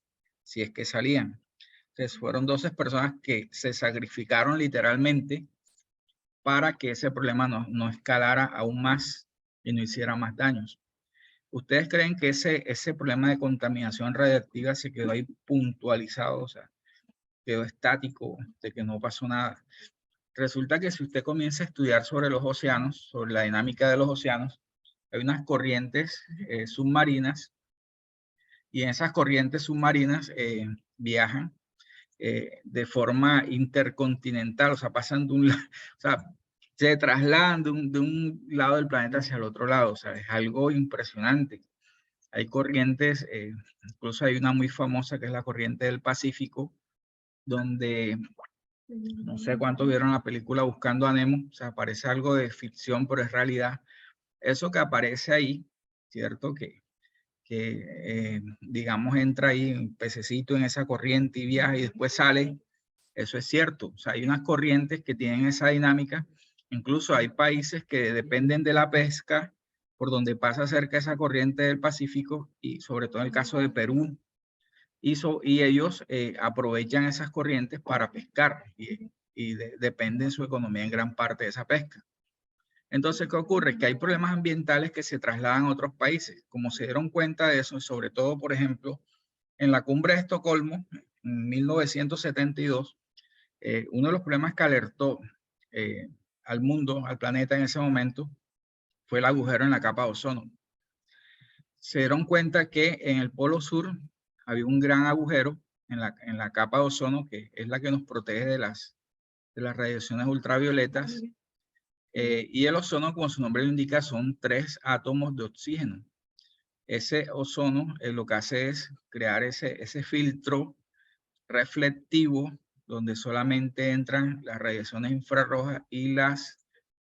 si es que salían. Entonces fueron 12 personas que se sacrificaron literalmente para que ese problema no escalara aún más y no hiciera más daños. ¿Ustedes creen que ese problema de contaminación radiactiva se quedó ahí puntualizado? O sea, quedó estático, de que no pasó nada. Resulta que si usted comienza a estudiar sobre los océanos, sobre la dinámica de los océanos, hay unas corrientes submarinas, y en esas corrientes submarinas viajan de forma intercontinental, o sea, pasan de un lado, o sea, se trasladan de un lado del planeta hacia el otro lado, o sea, es algo impresionante. Hay corrientes, incluso hay una muy famosa que es la corriente del Pacífico, donde no sé cuántos vieron la película Buscando a Nemo, o sea, parece algo de ficción, pero es realidad. Eso que aparece ahí, ¿cierto? Que digamos, entra ahí un pececito en esa corriente y viaja y después sale, eso es cierto. O sea, hay unas corrientes que tienen esa dinámica. Incluso hay países que dependen de la pesca por donde pasa cerca esa corriente del Pacífico, y sobre todo en el caso de Perú, y ellos aprovechan esas corrientes para pescar y dependen su economía en gran parte de esa pesca. Entonces, ¿qué ocurre? Que hay problemas ambientales que se trasladan a otros países. Como se dieron cuenta de eso, sobre todo, por ejemplo, en la cumbre de Estocolmo, en 1972, uno de los problemas que alertó al mundo, al planeta en ese momento, fue el agujero en la capa de ozono. Se dieron cuenta que en el polo sur había un gran agujero en la capa de ozono, que es la que nos protege de las radiaciones ultravioletas. Y el ozono, como su nombre lo indica, son 3 átomos de oxígeno. Ese ozono lo que hace es crear ese filtro reflectivo donde solamente entran las radiaciones infrarrojas y las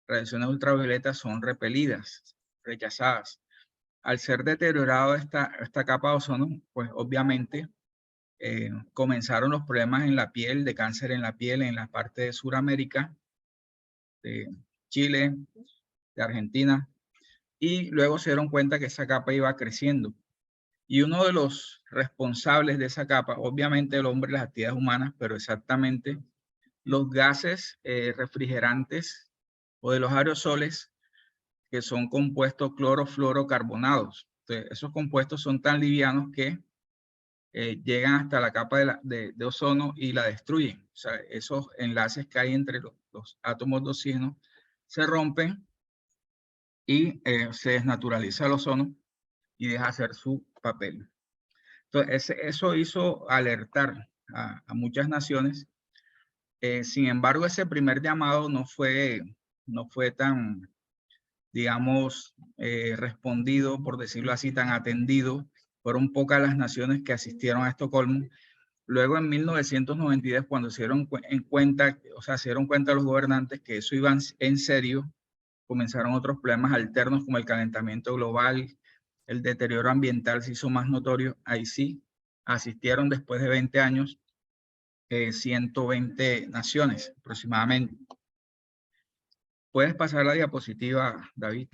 radiaciones ultravioletas son repelidas, rechazadas. Al ser deteriorado esta capa de ozono, pues obviamente comenzaron los problemas en la piel, de cáncer en la piel en la parte de Sudamérica, de Chile, de Argentina, y luego se dieron cuenta que esa capa iba creciendo. Y uno de los responsables de esa capa, obviamente el hombre y las actividades humanas, pero exactamente los gases refrigerantes o de los aerosoles, que son compuestos clorofluorocarbonados. Entonces, esos compuestos son tan livianos que llegan hasta la capa de ozono y la destruyen. O sea, esos enlaces que hay entre los átomos de oxígeno se rompen y se desnaturaliza el ozono y deja hacer su papel. Entonces, eso hizo alertar a muchas naciones. Sin embargo, ese primer llamado no fue tan, digamos, respondido, por decirlo así, tan atendido. Fueron pocas las naciones que asistieron a Estocolmo. Luego, en 1992, cuando se dieron cuenta los gobernantes que eso iba en serio, comenzaron otros problemas alternos como el calentamiento global, el deterioro ambiental se hizo más notorio. Ahí sí asistieron después de 20 años 120 naciones aproximadamente. Puedes pasar la diapositiva, David.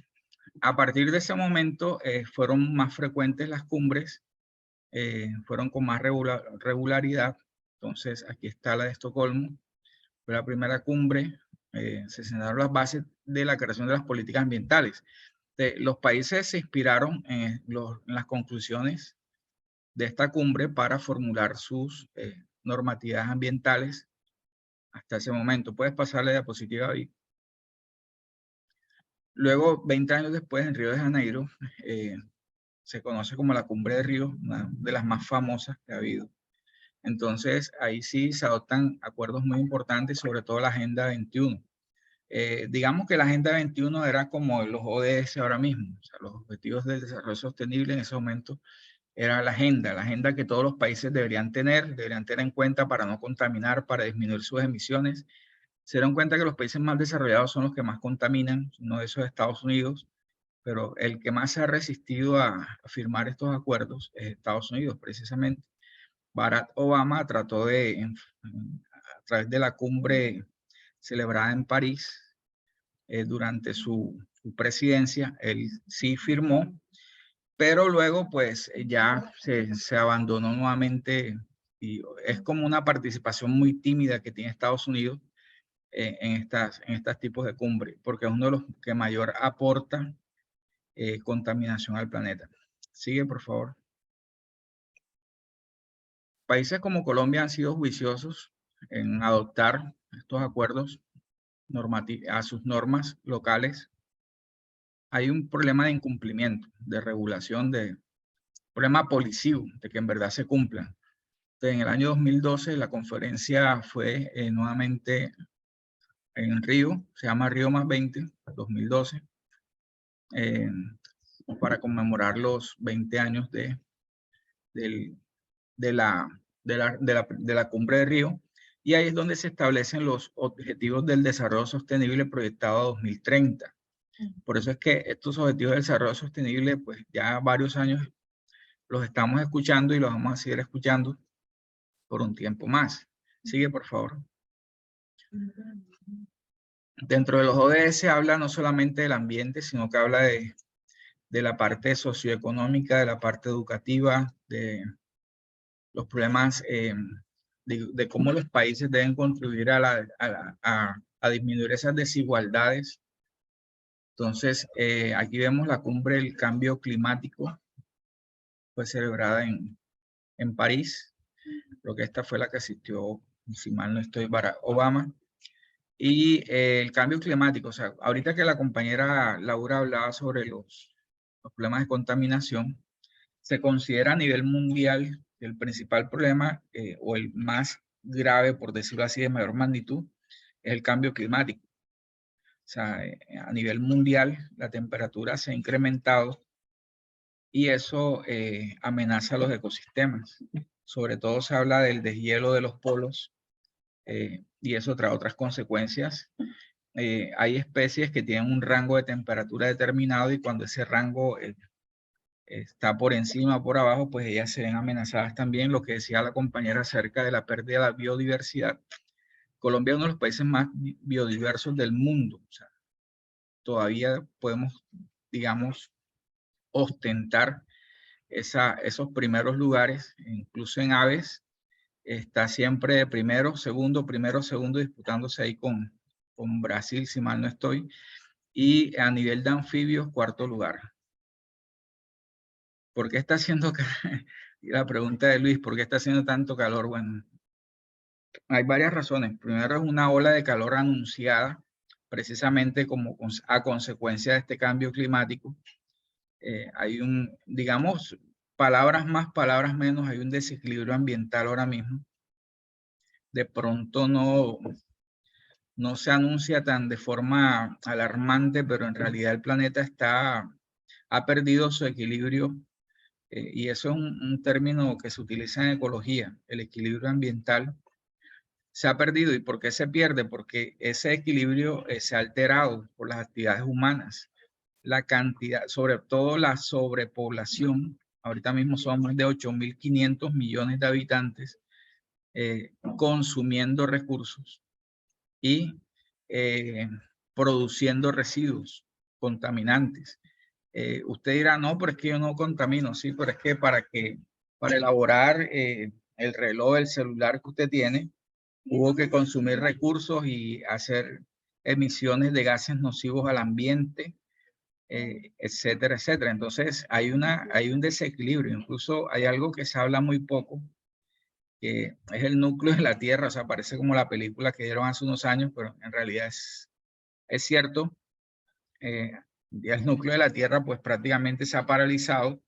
A partir de ese momento fueron más frecuentes las cumbres, fueron con más regularidad. Entonces, aquí está la de Estocolmo. Fue la primera cumbre, se sentaron las bases de la creación de las políticas ambientales. Los países se inspiraron en las conclusiones de esta cumbre para formular sus normatividades ambientales hasta ese momento. Puedes pasar la diapositiva ahí. Luego, 20 años después, en Río de Janeiro, se conoce como la Cumbre de Río, una de las más famosas que ha habido. Entonces, ahí sí se adoptan acuerdos muy importantes, sobre todo la Agenda 21. Digamos que la Agenda 21 era como los ODS ahora mismo, o sea, los Objetivos del Desarrollo Sostenible en ese momento era la agenda que todos los países deberían tener en cuenta para no contaminar, para disminuir sus emisiones. Se dieron cuenta que los países más desarrollados son los que más contaminan, uno de esos es Estados Unidos, pero el que más se ha resistido a firmar estos acuerdos es Estados Unidos, precisamente. Barack Obama trató a través de la cumbre celebrada en París, durante su presidencia, él sí firmó, pero luego pues ya se abandonó nuevamente, y es como una participación muy tímida que tiene Estados Unidos en estos tipos de cumbre, porque es uno de los que mayor aporta contaminación al planeta. Sigue, por favor. países como Colombia han sido juiciosos en adoptar estos acuerdos a sus normas locales. Hay un problema de incumplimiento, de regulación, de problema policivo, de que en verdad se cumplan. Entonces, en el año 2012 la conferencia fue nuevamente en Río, se llama Río +20, 2012, para conmemorar los 20 años de la cumbre de Río, y ahí es donde se establecen los objetivos del desarrollo sostenible proyectado a 2030. Por eso es que estos objetivos del desarrollo sostenible, pues ya varios años los estamos escuchando y los vamos a seguir escuchando por un tiempo más. Sigue, por favor. Dentro de los ODS habla no solamente del ambiente, sino que habla de la parte socioeconómica, de la parte educativa, de los problemas de cómo los países deben contribuir a disminuir esas desigualdades. Entonces, aquí vemos la cumbre del cambio climático, fue celebrada en París. Creo que esta fue la que asistió, si mal no estoy, Barack Obama. Y el cambio climático, o sea, ahorita que la compañera Laura hablaba sobre los problemas de contaminación, se considera a nivel mundial el principal problema o el más grave, por decirlo así, de mayor magnitud, es el cambio climático. O sea, a nivel mundial la temperatura se ha incrementado y eso amenaza a los ecosistemas. Sobre todo se habla del deshielo de los polos y eso trae otras consecuencias. Hay especies que tienen un rango de temperatura determinado y cuando ese rango está por encima o por abajo, pues ellas se ven amenazadas también. Lo que decía la compañera acerca de la pérdida de la biodiversidad. Colombia es uno de los países más biodiversos del mundo. O sea, todavía podemos, digamos, ostentar esos primeros lugares, incluso en aves. Está siempre de primero, segundo, disputándose ahí con Brasil, si mal no estoy. Y a nivel de anfibios, cuarto lugar. ¿Por qué está haciendo la pregunta de Luis, ¿por qué está haciendo tanto calor? Bueno, hay varias razones. Primero es una ola de calor anunciada, precisamente como a consecuencia de este cambio climático. Hay digamos, palabras más, palabras menos, hay un desequilibrio ambiental ahora mismo. De pronto no se anuncia tan de forma alarmante, pero en realidad el planeta ha perdido su equilibrio. Y eso es un término que se utiliza en ecología, el equilibrio ambiental. Se ha perdido. ¿Y por qué se pierde? Porque ese equilibrio se ha alterado por las actividades humanas. La cantidad, sobre todo la sobrepoblación, ahorita mismo son más de 8.500 millones de habitantes consumiendo recursos y produciendo residuos contaminantes. Usted dirá, no, pero es que yo no contamino. Sí, pero es que para elaborar el reloj, el celular que usted tiene, hubo que consumir recursos y hacer emisiones de gases nocivos al ambiente, etcétera, etcétera. Entonces, hay un desequilibrio. Incluso hay algo que se habla muy poco, que es el núcleo de la Tierra. O sea, parece como la película que dieron hace unos años, pero en realidad es cierto. Ya el núcleo de la Tierra pues prácticamente se ha paralizado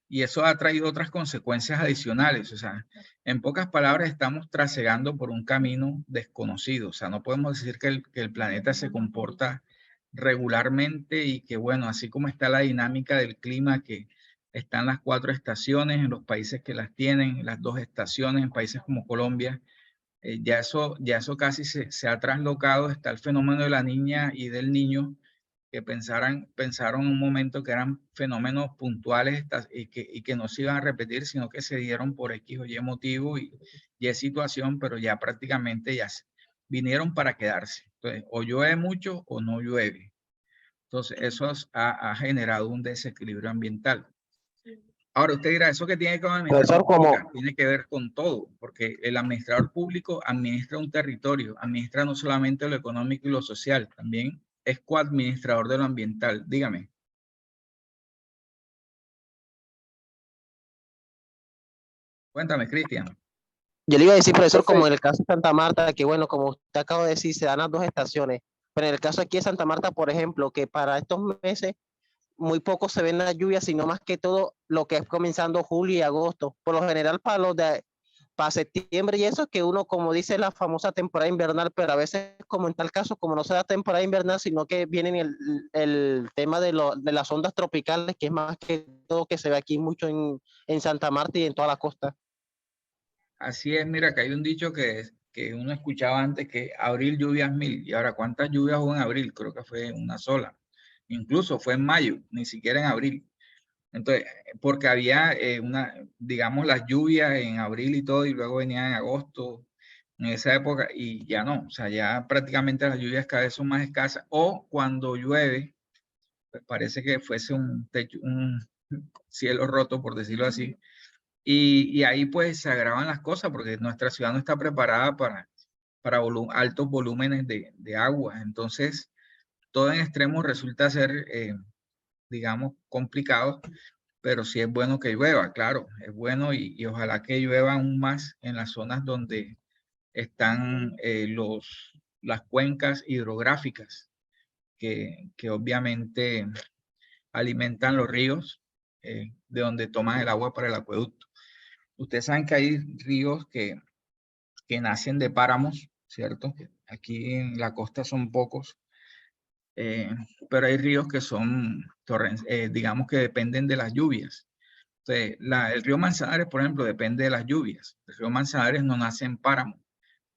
y eso ha traído otras consecuencias adicionales. O sea, en pocas palabras estamos trasegando por un camino desconocido. O sea, no podemos decir que el planeta se comporta regularmente y que bueno, así como está la dinámica del clima, que están las 4 estaciones en los países que las tienen, las 2 estaciones en países como Colombia, ya eso casi se ha traslocado. Está el fenómeno de la niña y del niño, que pensaron en un momento que eran fenómenos puntuales y que no se iban a repetir, sino que se dieron por X o Y motivo y es situación, pero ya prácticamente ya vinieron para quedarse. Entonces, o llueve mucho o no llueve. Entonces, eso ha generado un desequilibrio ambiental. Ahora, usted dirá, ¿eso qué tiene que ver con la administración pública? Tiene que ver con todo, porque el administrador público administra un territorio, administra no solamente lo económico y lo social, también es coadministrador de lo ambiental. Dígame. Cuéntame, Cristian. Yo le iba a decir, profesor, Entonces, como en el caso de Santa Marta, que bueno, como usted acaba de decir, se dan las dos estaciones, pero en el caso aquí de Santa Marta, por ejemplo, que para estos meses muy poco se ven las lluvias, sino más que todo lo que es comenzando julio y agosto. Por lo general, para septiembre y eso, que uno, como dice, la famosa temporada invernal, pero a veces, como en tal caso, como no se da temporada invernal, sino que viene el tema de las ondas tropicales, que es más que todo que se ve aquí mucho en Santa Marta y en toda la costa. así es, mira, que hay un dicho que uno escuchaba antes, que abril lluvias mil, y ahora ¿cuántas lluvias hubo en abril? Creo que fue una sola. Incluso fue en mayo, ni siquiera en abril. Entonces, porque había digamos, las lluvias en abril y todo, y luego venía en agosto, en esa época, y ya no, o sea, ya prácticamente las lluvias cada vez son más escasas, o cuando llueve, pues parece que fuese un techo, un cielo roto, por decirlo así, y ahí pues se agravan las cosas, porque nuestra ciudad no está preparada para altos volúmenes de agua, entonces todo en extremo resulta ser, digamos, complicado, pero sí es bueno que llueva, claro, es bueno y ojalá que llueva aún más en las zonas donde están las cuencas hidrográficas que obviamente alimentan los ríos de donde toman el agua para el acueducto. Ustedes saben que hay ríos que nacen de páramos, ¿cierto? Aquí en la costa son pocos, pero hay ríos que son, digamos que dependen de las lluvias. Entonces, el río Manzanares, por ejemplo, depende de las lluvias. El río Manzanares no nace en páramo,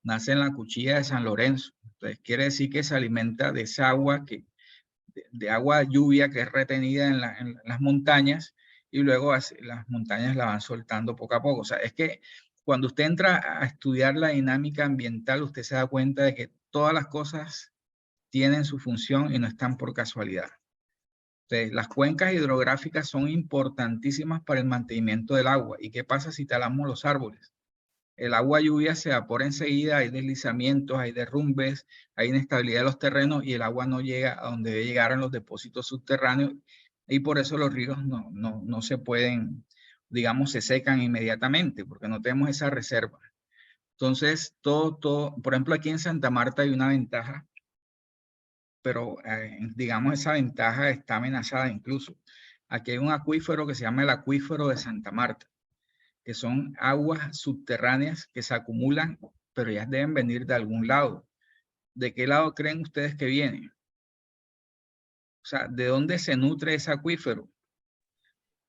nace en la cuchilla de San Lorenzo. Entonces, quiere decir que se alimenta de esa agua, de agua lluvia que es retenida en las montañas y luego las montañas la van soltando poco a poco. O sea, es que cuando usted entra a estudiar la dinámica ambiental, usted se da cuenta de que todas las cosas tienen su función y no están por casualidad. Entonces, las cuencas hidrográficas son importantísimas para el mantenimiento del agua. ¿Y qué pasa si talamos los árboles? El agua lluvia se evapora enseguida, hay deslizamientos, hay derrumbes, hay inestabilidad de los terrenos y el agua no llega a donde debe llegar en los depósitos subterráneos y por eso los ríos no se pueden, digamos, se secan inmediatamente porque no tenemos esa reserva. Entonces, por ejemplo, aquí en Santa Marta hay una ventaja, pero digamos esa ventaja está amenazada incluso. Aquí hay un acuífero que se llama el acuífero de Santa Marta, que son aguas subterráneas que se acumulan, pero ya deben venir de algún lado. ¿De qué lado creen ustedes que vienen? O sea, ¿de dónde se nutre ese acuífero?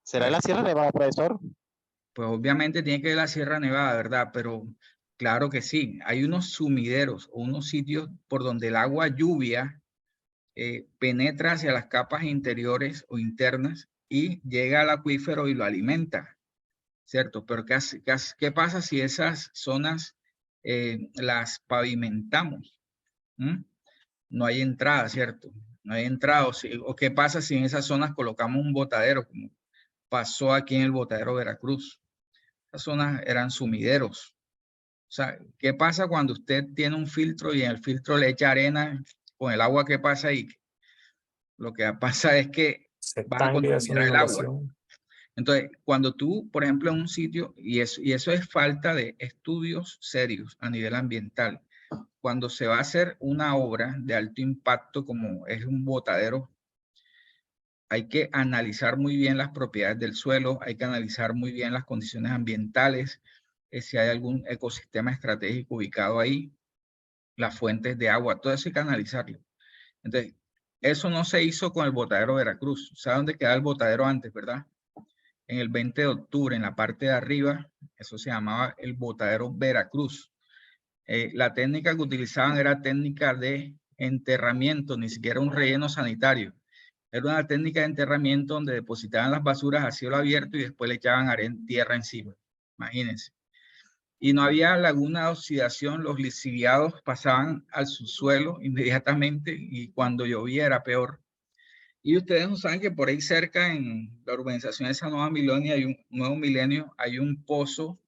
¿Será en la Sierra Nevada, profesor? Pues obviamente tiene que ver la Sierra Nevada, ¿verdad? Pero claro que sí, hay unos sumideros o unos sitios por donde el agua lluvia penetra hacia las capas interiores o internas y llega al acuífero y lo alimenta, ¿cierto? Pero ¿qué pasa si esas zonas las pavimentamos? ¿Mm? No hay entrada, ¿cierto? No hay entrada. ¿O qué pasa si en esas zonas colocamos un botadero, como pasó aquí en el botadero Veracruz? Esas zonas eran sumideros. O sea, ¿qué pasa cuando usted tiene un filtro y en el filtro le echa arena con el agua que pasa ahí? Lo que pasa es que Se vas a estanque y hace una contaminar el agua. inundación. Entonces, cuando tú, por ejemplo, en un sitio, y eso es falta de estudios serios a nivel ambiental, cuando se va a hacer una obra de alto impacto como es un botadero, hay que analizar muy bien las propiedades del suelo, hay que analizar muy bien las condiciones ambientales, si hay algún ecosistema estratégico ubicado ahí, las fuentes de agua, todo eso hay que analizarlo. Entonces, eso no se hizo con el botadero Veracruz. ¿Sabe dónde queda el botadero antes, verdad? En el 20 de octubre, en la parte de arriba, eso se llamaba el botadero Veracruz. La técnica que utilizaban era técnica de enterramiento, ni siquiera un relleno sanitario. Era una técnica de enterramiento donde depositaban las basuras a cielo abierto y después le echaban tierra encima. Imagínense. Y no había laguna de oxidación, los lixiviados pasaban al subsuelo inmediatamente y cuando llovía era peor. Y ustedes no saben que por ahí cerca en la urbanización de esa nuevo milenio, hay un pozo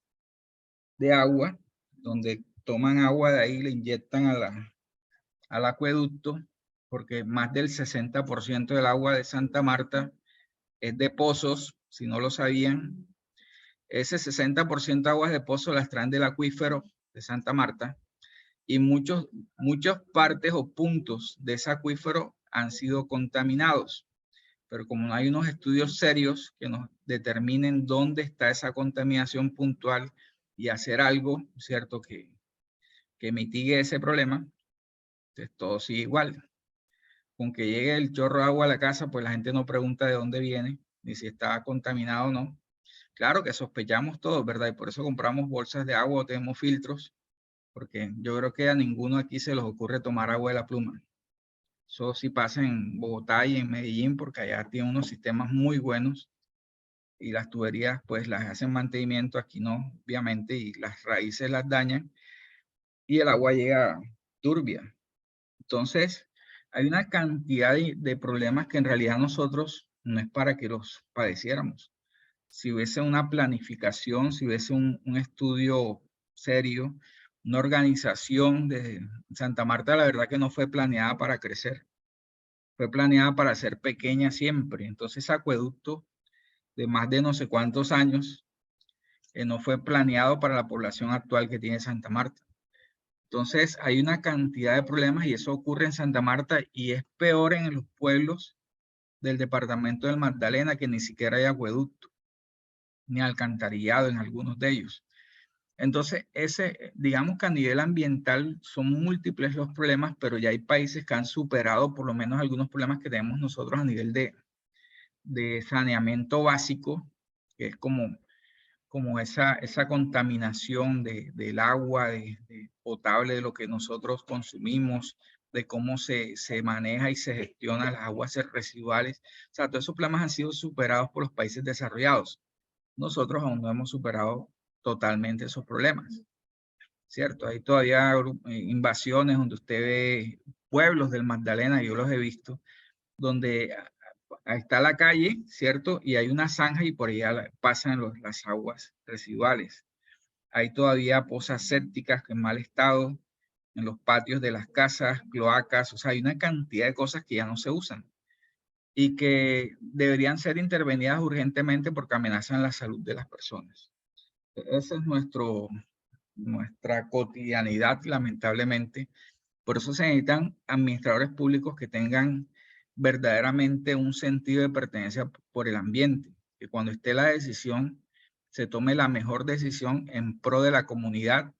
de agua donde toman agua de ahí y le inyectan al acueducto, porque más del 60% del agua de Santa Marta es de pozos, si no lo sabían. Ese 60% de aguas de pozo las traen del acuífero de Santa Marta y muchas partes o puntos de ese acuífero han sido contaminados. Pero como no hay unos estudios serios que nos determinen dónde está esa contaminación puntual y hacer algo, ¿cierto?, que mitigue ese problema, entonces todo sigue igual. Con que llegue el chorro de agua a la casa, pues la gente no pregunta de dónde viene, ni si está contaminado o no. Claro que sospechamos todos, ¿verdad? Y por eso compramos bolsas de agua o tenemos filtros, porque yo creo que a ninguno aquí se les ocurre tomar agua de la pluma. Eso sí pasa en Bogotá y en Medellín, porque allá tienen unos sistemas muy buenos y las tuberías pues las hacen mantenimiento, aquí no, obviamente, y las raíces las dañan y el agua llega turbia. Entonces, hay una cantidad de problemas que en realidad nosotros no es para que los padeciéramos. Si hubiese una planificación, si hubiese un estudio serio, una organización de Santa Marta, la verdad que no fue planeada para crecer, fue planeada para ser pequeña siempre. Entonces, ese acueducto de más de no sé cuántos años no fue planeado para la población actual que tiene Santa Marta. Entonces, hay una cantidad de problemas y eso ocurre en Santa Marta y es peor en los pueblos del departamento del Magdalena, que ni siquiera hay acueducto, ni alcantarillado en algunos de ellos. Entonces, digamos que a nivel ambiental son múltiples los problemas, pero ya hay países que han superado por lo menos algunos problemas que tenemos nosotros a nivel de saneamiento básico, que es como esa contaminación del agua de potable, de lo que nosotros consumimos, de cómo se maneja y se gestiona las aguas residuales. O sea, todos esos problemas han sido superados por los países desarrollados. Nosotros aún no hemos superado totalmente esos problemas, ¿cierto? Hay todavía invasiones donde usted ve pueblos del Magdalena, yo los he visto, donde ahí está la calle, ¿cierto? Y hay una zanja y por allá pasan las aguas residuales. Hay todavía pozas sépticas en mal estado, en los patios de las casas, cloacas, o sea, hay una cantidad de cosas que ya no se usan y que deberían ser intervenidas urgentemente porque amenazan la salud de las personas. Esa es nuestra cotidianidad, lamentablemente. Por eso se necesitan administradores públicos que tengan verdaderamente un sentido de pertenencia por el ambiente, que cuando esté la decisión, se tome la mejor decisión en pro de la comunidad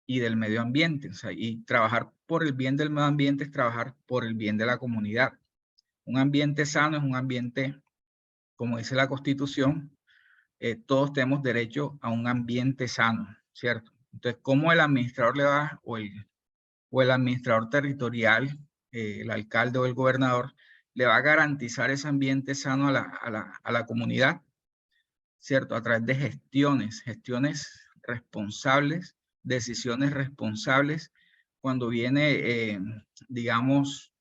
y del medio ambiente. O sea, y trabajar por el bien del medio ambiente es trabajar por el bien de la comunidad. Un ambiente sano es un ambiente, como dice la Constitución, todos tenemos derecho a un ambiente sano, ¿cierto? Entonces, ¿cómo el administrador le va, o el administrador territorial, el alcalde o el gobernador, le va a garantizar ese ambiente sano a la comunidad, ¿cierto? A través de gestiones responsables, decisiones responsables, cuando viene, digamos,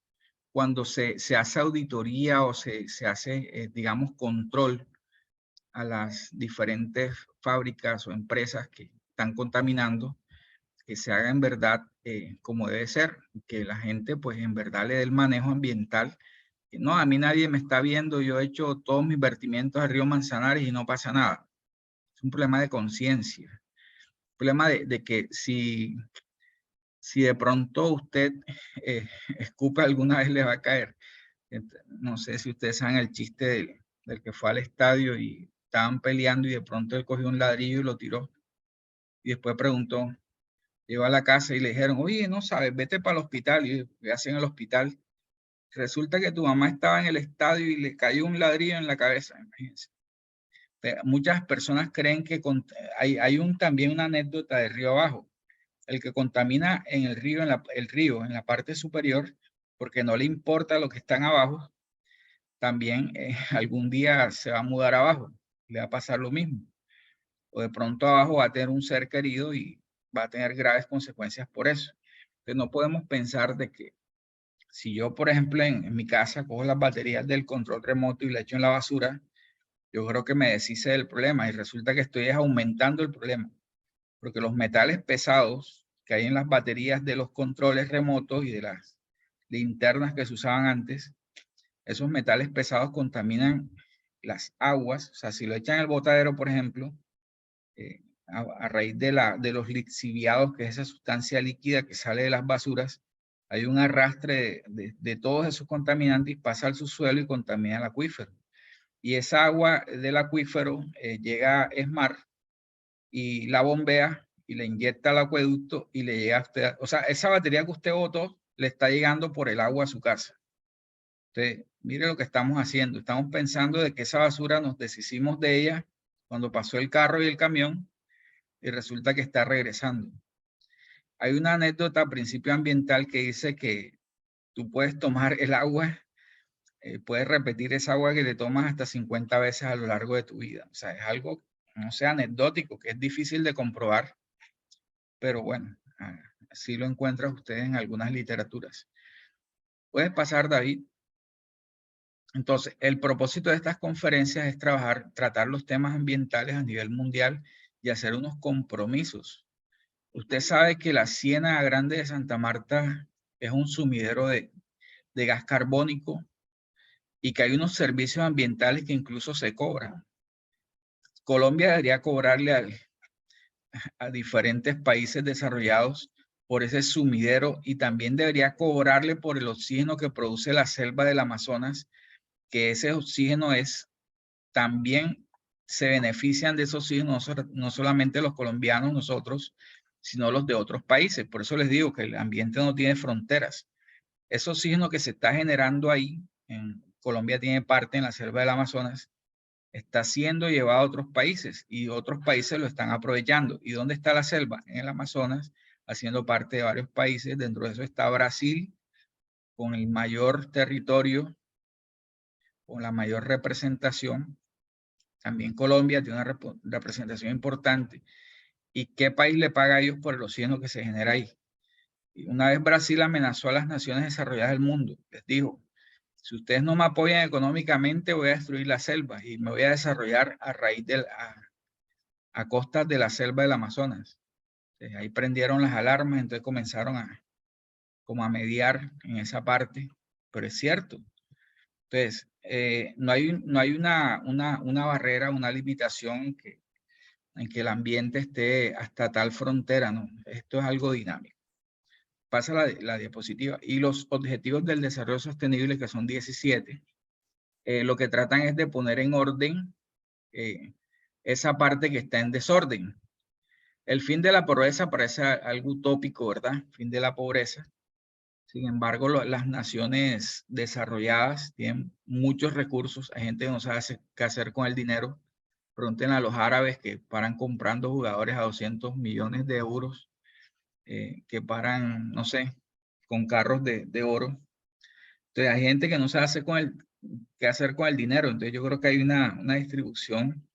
cuando se hace auditoría o se hace, digamos, control a las diferentes fábricas o empresas que están contaminando, que se haga en verdad como debe ser, que la gente pues en verdad le dé el manejo ambiental. No, a mí nadie me está viendo, yo he hecho todos mis vertimientos al río Manzanares y no pasa nada. Es un problema de conciencia, un problema de que si de pronto usted escupe alguna vez le va a caer. No sé si ustedes saben el chiste del que fue al estadio y estaban peleando y de pronto él cogió un ladrillo y lo tiró. Y después preguntó, llegó a la casa y le dijeron, oye, no sabes, vete para el hospital. Y yo, ¿qué hacen en el hospital? Resulta que tu mamá estaba en el estadio y le cayó un ladrillo en la cabeza, imagínense. Pero muchas personas creen que hay también una anécdota de Río Abajo. El que contamina en el río, en la parte superior, porque no le importa lo que están abajo, también algún día se va a mudar abajo, le va a pasar lo mismo. O de pronto abajo va a tener un ser querido y va a tener graves consecuencias por eso. Entonces no podemos pensar de que si yo, por ejemplo, en mi casa cojo las baterías del control remoto y le echo en la basura, yo creo que me deshice del problema y resulta que estoy aumentando el problema. Porque los metales pesados que hay en las baterías de los controles remotos y de las linternas que se usaban antes, esos metales pesados contaminan las aguas. O sea, si lo echan al botadero, por ejemplo, a raíz de los lixiviados, que es esa sustancia líquida que sale de las basuras, hay un arrastre de todos esos contaminantes y pasa al subsuelo y contamina el acuífero. Y esa agua del acuífero llega a ESMAR y la bombea y le inyecta al acueducto y le llega a usted. O sea, esa batería que usted botó le está llegando por el agua a su casa. Entonces, mire lo que estamos haciendo. Estamos pensando de que esa basura nos deshicimos de ella cuando pasó el carro y el camión y resulta que está regresando. Hay una anécdota a principio ambiental que dice que tú puedes tomar el agua, puedes repetir esa agua que te tomas hasta 50 veces a lo largo de tu vida. O sea, es algo, no sé, anecdótico, que es difícil de comprobar, pero bueno, así lo encuentras ustedes en algunas literaturas. Puedes pasar, David. Entonces, el propósito de estas conferencias es tratar los temas ambientales a nivel mundial y hacer unos compromisos. Usted sabe que la Ciénaga Grande de Santa Marta es un sumidero de gas carbónico y que hay unos servicios ambientales que incluso se cobran. Colombia debería cobrarle a diferentes países desarrollados por ese sumidero y también debería cobrarle por el oxígeno que produce la selva del Amazonas, que ese oxígeno también se benefician de ese oxígeno, no solamente los colombianos, nosotros, sino los de otros países. Por eso les digo que el ambiente no tiene fronteras. Ese oxígeno que se está generando ahí, en Colombia tiene parte en la selva del Amazonas, está siendo llevado a otros países y otros países lo están aprovechando. ¿Y dónde está la selva? En el Amazonas, haciendo parte de varios países. Dentro de eso está Brasil, con el mayor territorio, con la mayor representación. También Colombia tiene una representación importante. ¿Y qué país le paga a ellos por el oxígeno que se genera ahí? Y una vez Brasil amenazó a las naciones desarrolladas del mundo. Les dijo, si ustedes no me apoyan económicamente, voy a destruir la selva y me voy a desarrollar a raíz a costas de la selva del Amazonas. Entonces, ahí prendieron las alarmas, entonces comenzaron como a mediar en esa parte, pero es cierto. Entonces, no hay una barrera, una limitación en que el ambiente esté hasta tal frontera, ¿no? Esto es algo dinámico. Pasa la diapositiva. Y los objetivos del desarrollo sostenible, que son 17, lo que tratan es de poner en orden esa parte que está en desorden. El fin de la pobreza parece algo utópico, ¿verdad? Fin de la pobreza. Sin embargo, las naciones desarrolladas tienen muchos recursos. Hay gente que no sabe qué hacer con el dinero. Pregunten a los árabes que paran comprando jugadores a 200 millones de euros, que paran, no sé, con carros de oro. Entonces, hay gente que no sabe qué hacer con el dinero. Entonces, yo creo que hay una distribución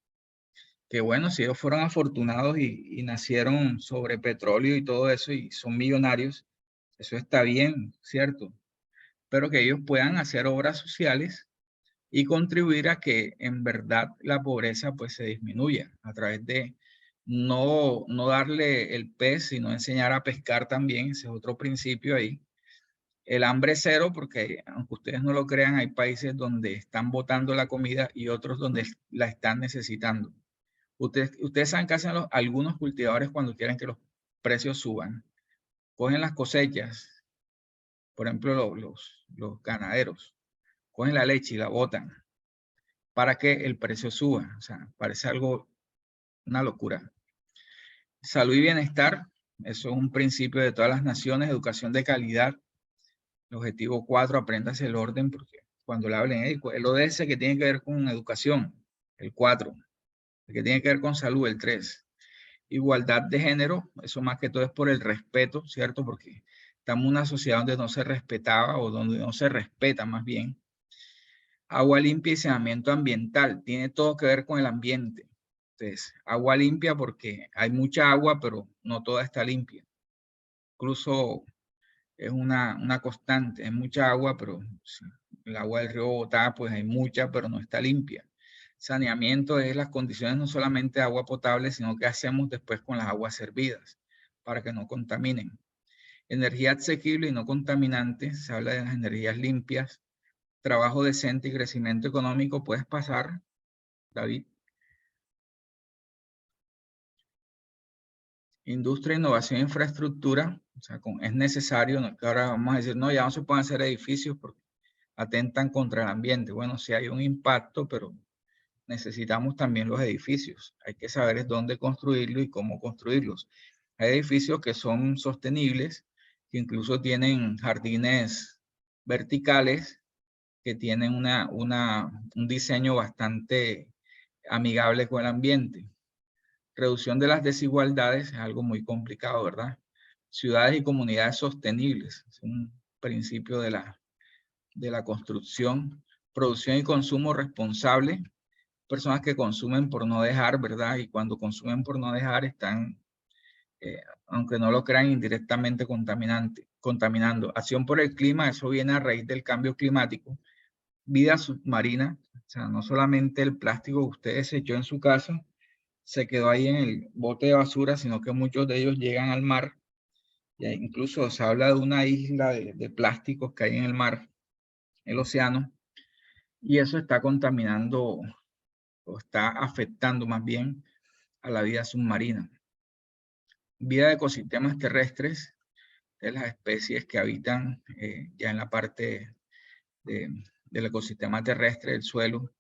que, bueno, si ellos fueron afortunados y nacieron sobre petróleo y todo eso y son millonarios, eso está bien, ¿cierto? Pero que ellos puedan hacer obras sociales y contribuir a que en verdad la pobreza pues se disminuya a través de no darle el pez, sino enseñar a pescar también. Ese es otro principio ahí. El hambre cero, porque aunque ustedes no lo crean, hay países donde están botando la comida y otros donde la están necesitando. Ustedes saben qué hacen algunos cultivadores cuando quieren que los precios suban. Cogen las cosechas, por ejemplo, los ganaderos, cogen la leche y la botan para que el precio suba. O sea, parece una locura. Salud y bienestar, eso es un principio de todas las naciones. Educación de calidad. El objetivo 4, apréndase el orden, porque cuando le hablen, el ODS que tiene que ver con educación, el 4, el que tiene que ver con salud, el 3. Igualdad de género, eso más que todo es por el respeto, ¿cierto? Porque estamos en una sociedad donde no se respetaba o donde no se respeta más bien. Agua limpia y saneamiento ambiental, tiene todo que ver con el ambiente. Entonces, agua limpia porque hay mucha agua, pero no toda está limpia. Incluso es una constante, hay mucha agua, pero el agua del río Bogotá, pues hay mucha, pero no está limpia. Saneamiento es las condiciones no solamente de agua potable, sino qué hacemos después con las aguas servidas para que no contaminen. Energía asequible y no contaminante, se habla de las energías limpias. Trabajo decente y crecimiento económico, puedes pasar, David. Industria, innovación e infraestructura. O sea, es necesario, no, que ahora vamos a decir, no, ya no se pueden hacer edificios porque atentan contra el ambiente. Bueno, sí hay un impacto, pero necesitamos también los edificios. Hay que saber es dónde construirlos y cómo construirlos. Hay edificios que son sostenibles, que incluso tienen jardines verticales, que tienen un diseño bastante amigable con el ambiente. Reducción de las desigualdades es algo muy complicado, ¿verdad? Ciudades y comunidades sostenibles, es un principio de la construcción. Producción y consumo responsable, personas que consumen por no dejar, ¿verdad? Y cuando consumen por no dejar están, aunque no lo crean, indirectamente contaminando. Acción por el clima, eso viene a raíz del cambio climático. Vida submarina, o sea, no solamente el plástico que usted desechó en su casa se quedó ahí en el bote de basura, sino que muchos de ellos llegan al mar. Y incluso se habla de una isla de plásticos que hay en el mar, el océano, y eso está contaminando o está afectando más bien a la vida submarina. Vida de ecosistemas terrestres, de las especies que habitan ya en la parte del ecosistema terrestre, del suelo.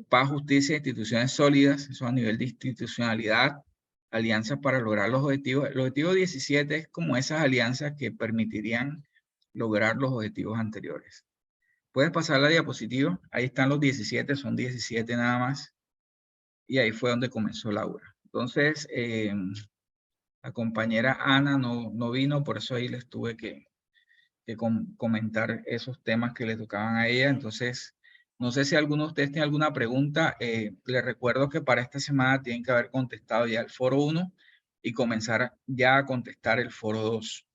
Paz, justicia, instituciones sólidas, eso a nivel de institucionalidad, alianzas para lograr los objetivos. El objetivo 17 es como esas alianzas que permitirían lograr los objetivos anteriores. Puedes pasar la diapositiva, ahí están los 17, son 17 nada más, y ahí fue donde comenzó Laura. Entonces, la compañera Ana no vino, por eso ahí les tuve que comentar esos temas que le tocaban a ella. Entonces, no sé si alguno de ustedes tiene alguna pregunta. Les recuerdo que para esta semana tienen que haber contestado ya el foro 1 y comenzar ya a contestar el foro 2.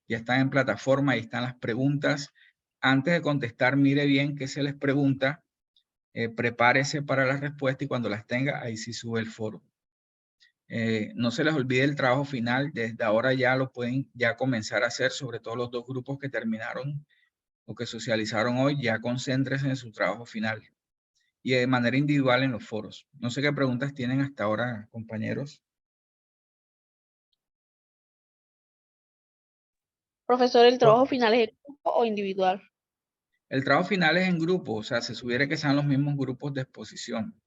Ya están en plataforma, ahí están las preguntas. Antes de contestar, mire bien qué se les pregunta, prepárese para la respuesta y cuando las tenga, ahí sí sube el foro. No se les olvide el trabajo final, desde ahora ya lo pueden ya comenzar a hacer, sobre todo los dos grupos que terminaron o que socializaron hoy, ya concéntrense en su trabajo final y de manera individual en los foros. No sé qué preguntas tienen hasta ahora, compañeros. Profesor, ¿el trabajo final es en grupo o individual? El trabajo final es en grupo, o sea, se sugiere que sean los mismos grupos de exposición.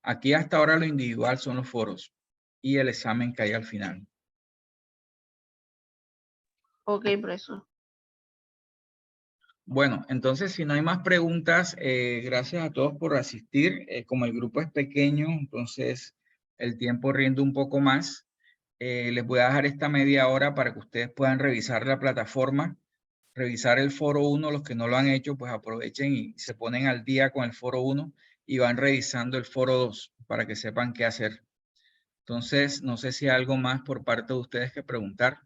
Aquí hasta ahora lo individual son los foros y el examen que hay al final. Ok, profesor. Bueno, entonces si no hay más preguntas, gracias a todos por asistir. Como el grupo es pequeño, entonces el tiempo rinde un poco más. Les voy a dejar esta media hora para que ustedes puedan revisar la plataforma, revisar el foro 1. Los que no lo han hecho, pues aprovechen y se ponen al día con el foro 1 y van revisando el foro 2 para que sepan qué hacer. Entonces, no sé si hay algo más por parte de ustedes que preguntar.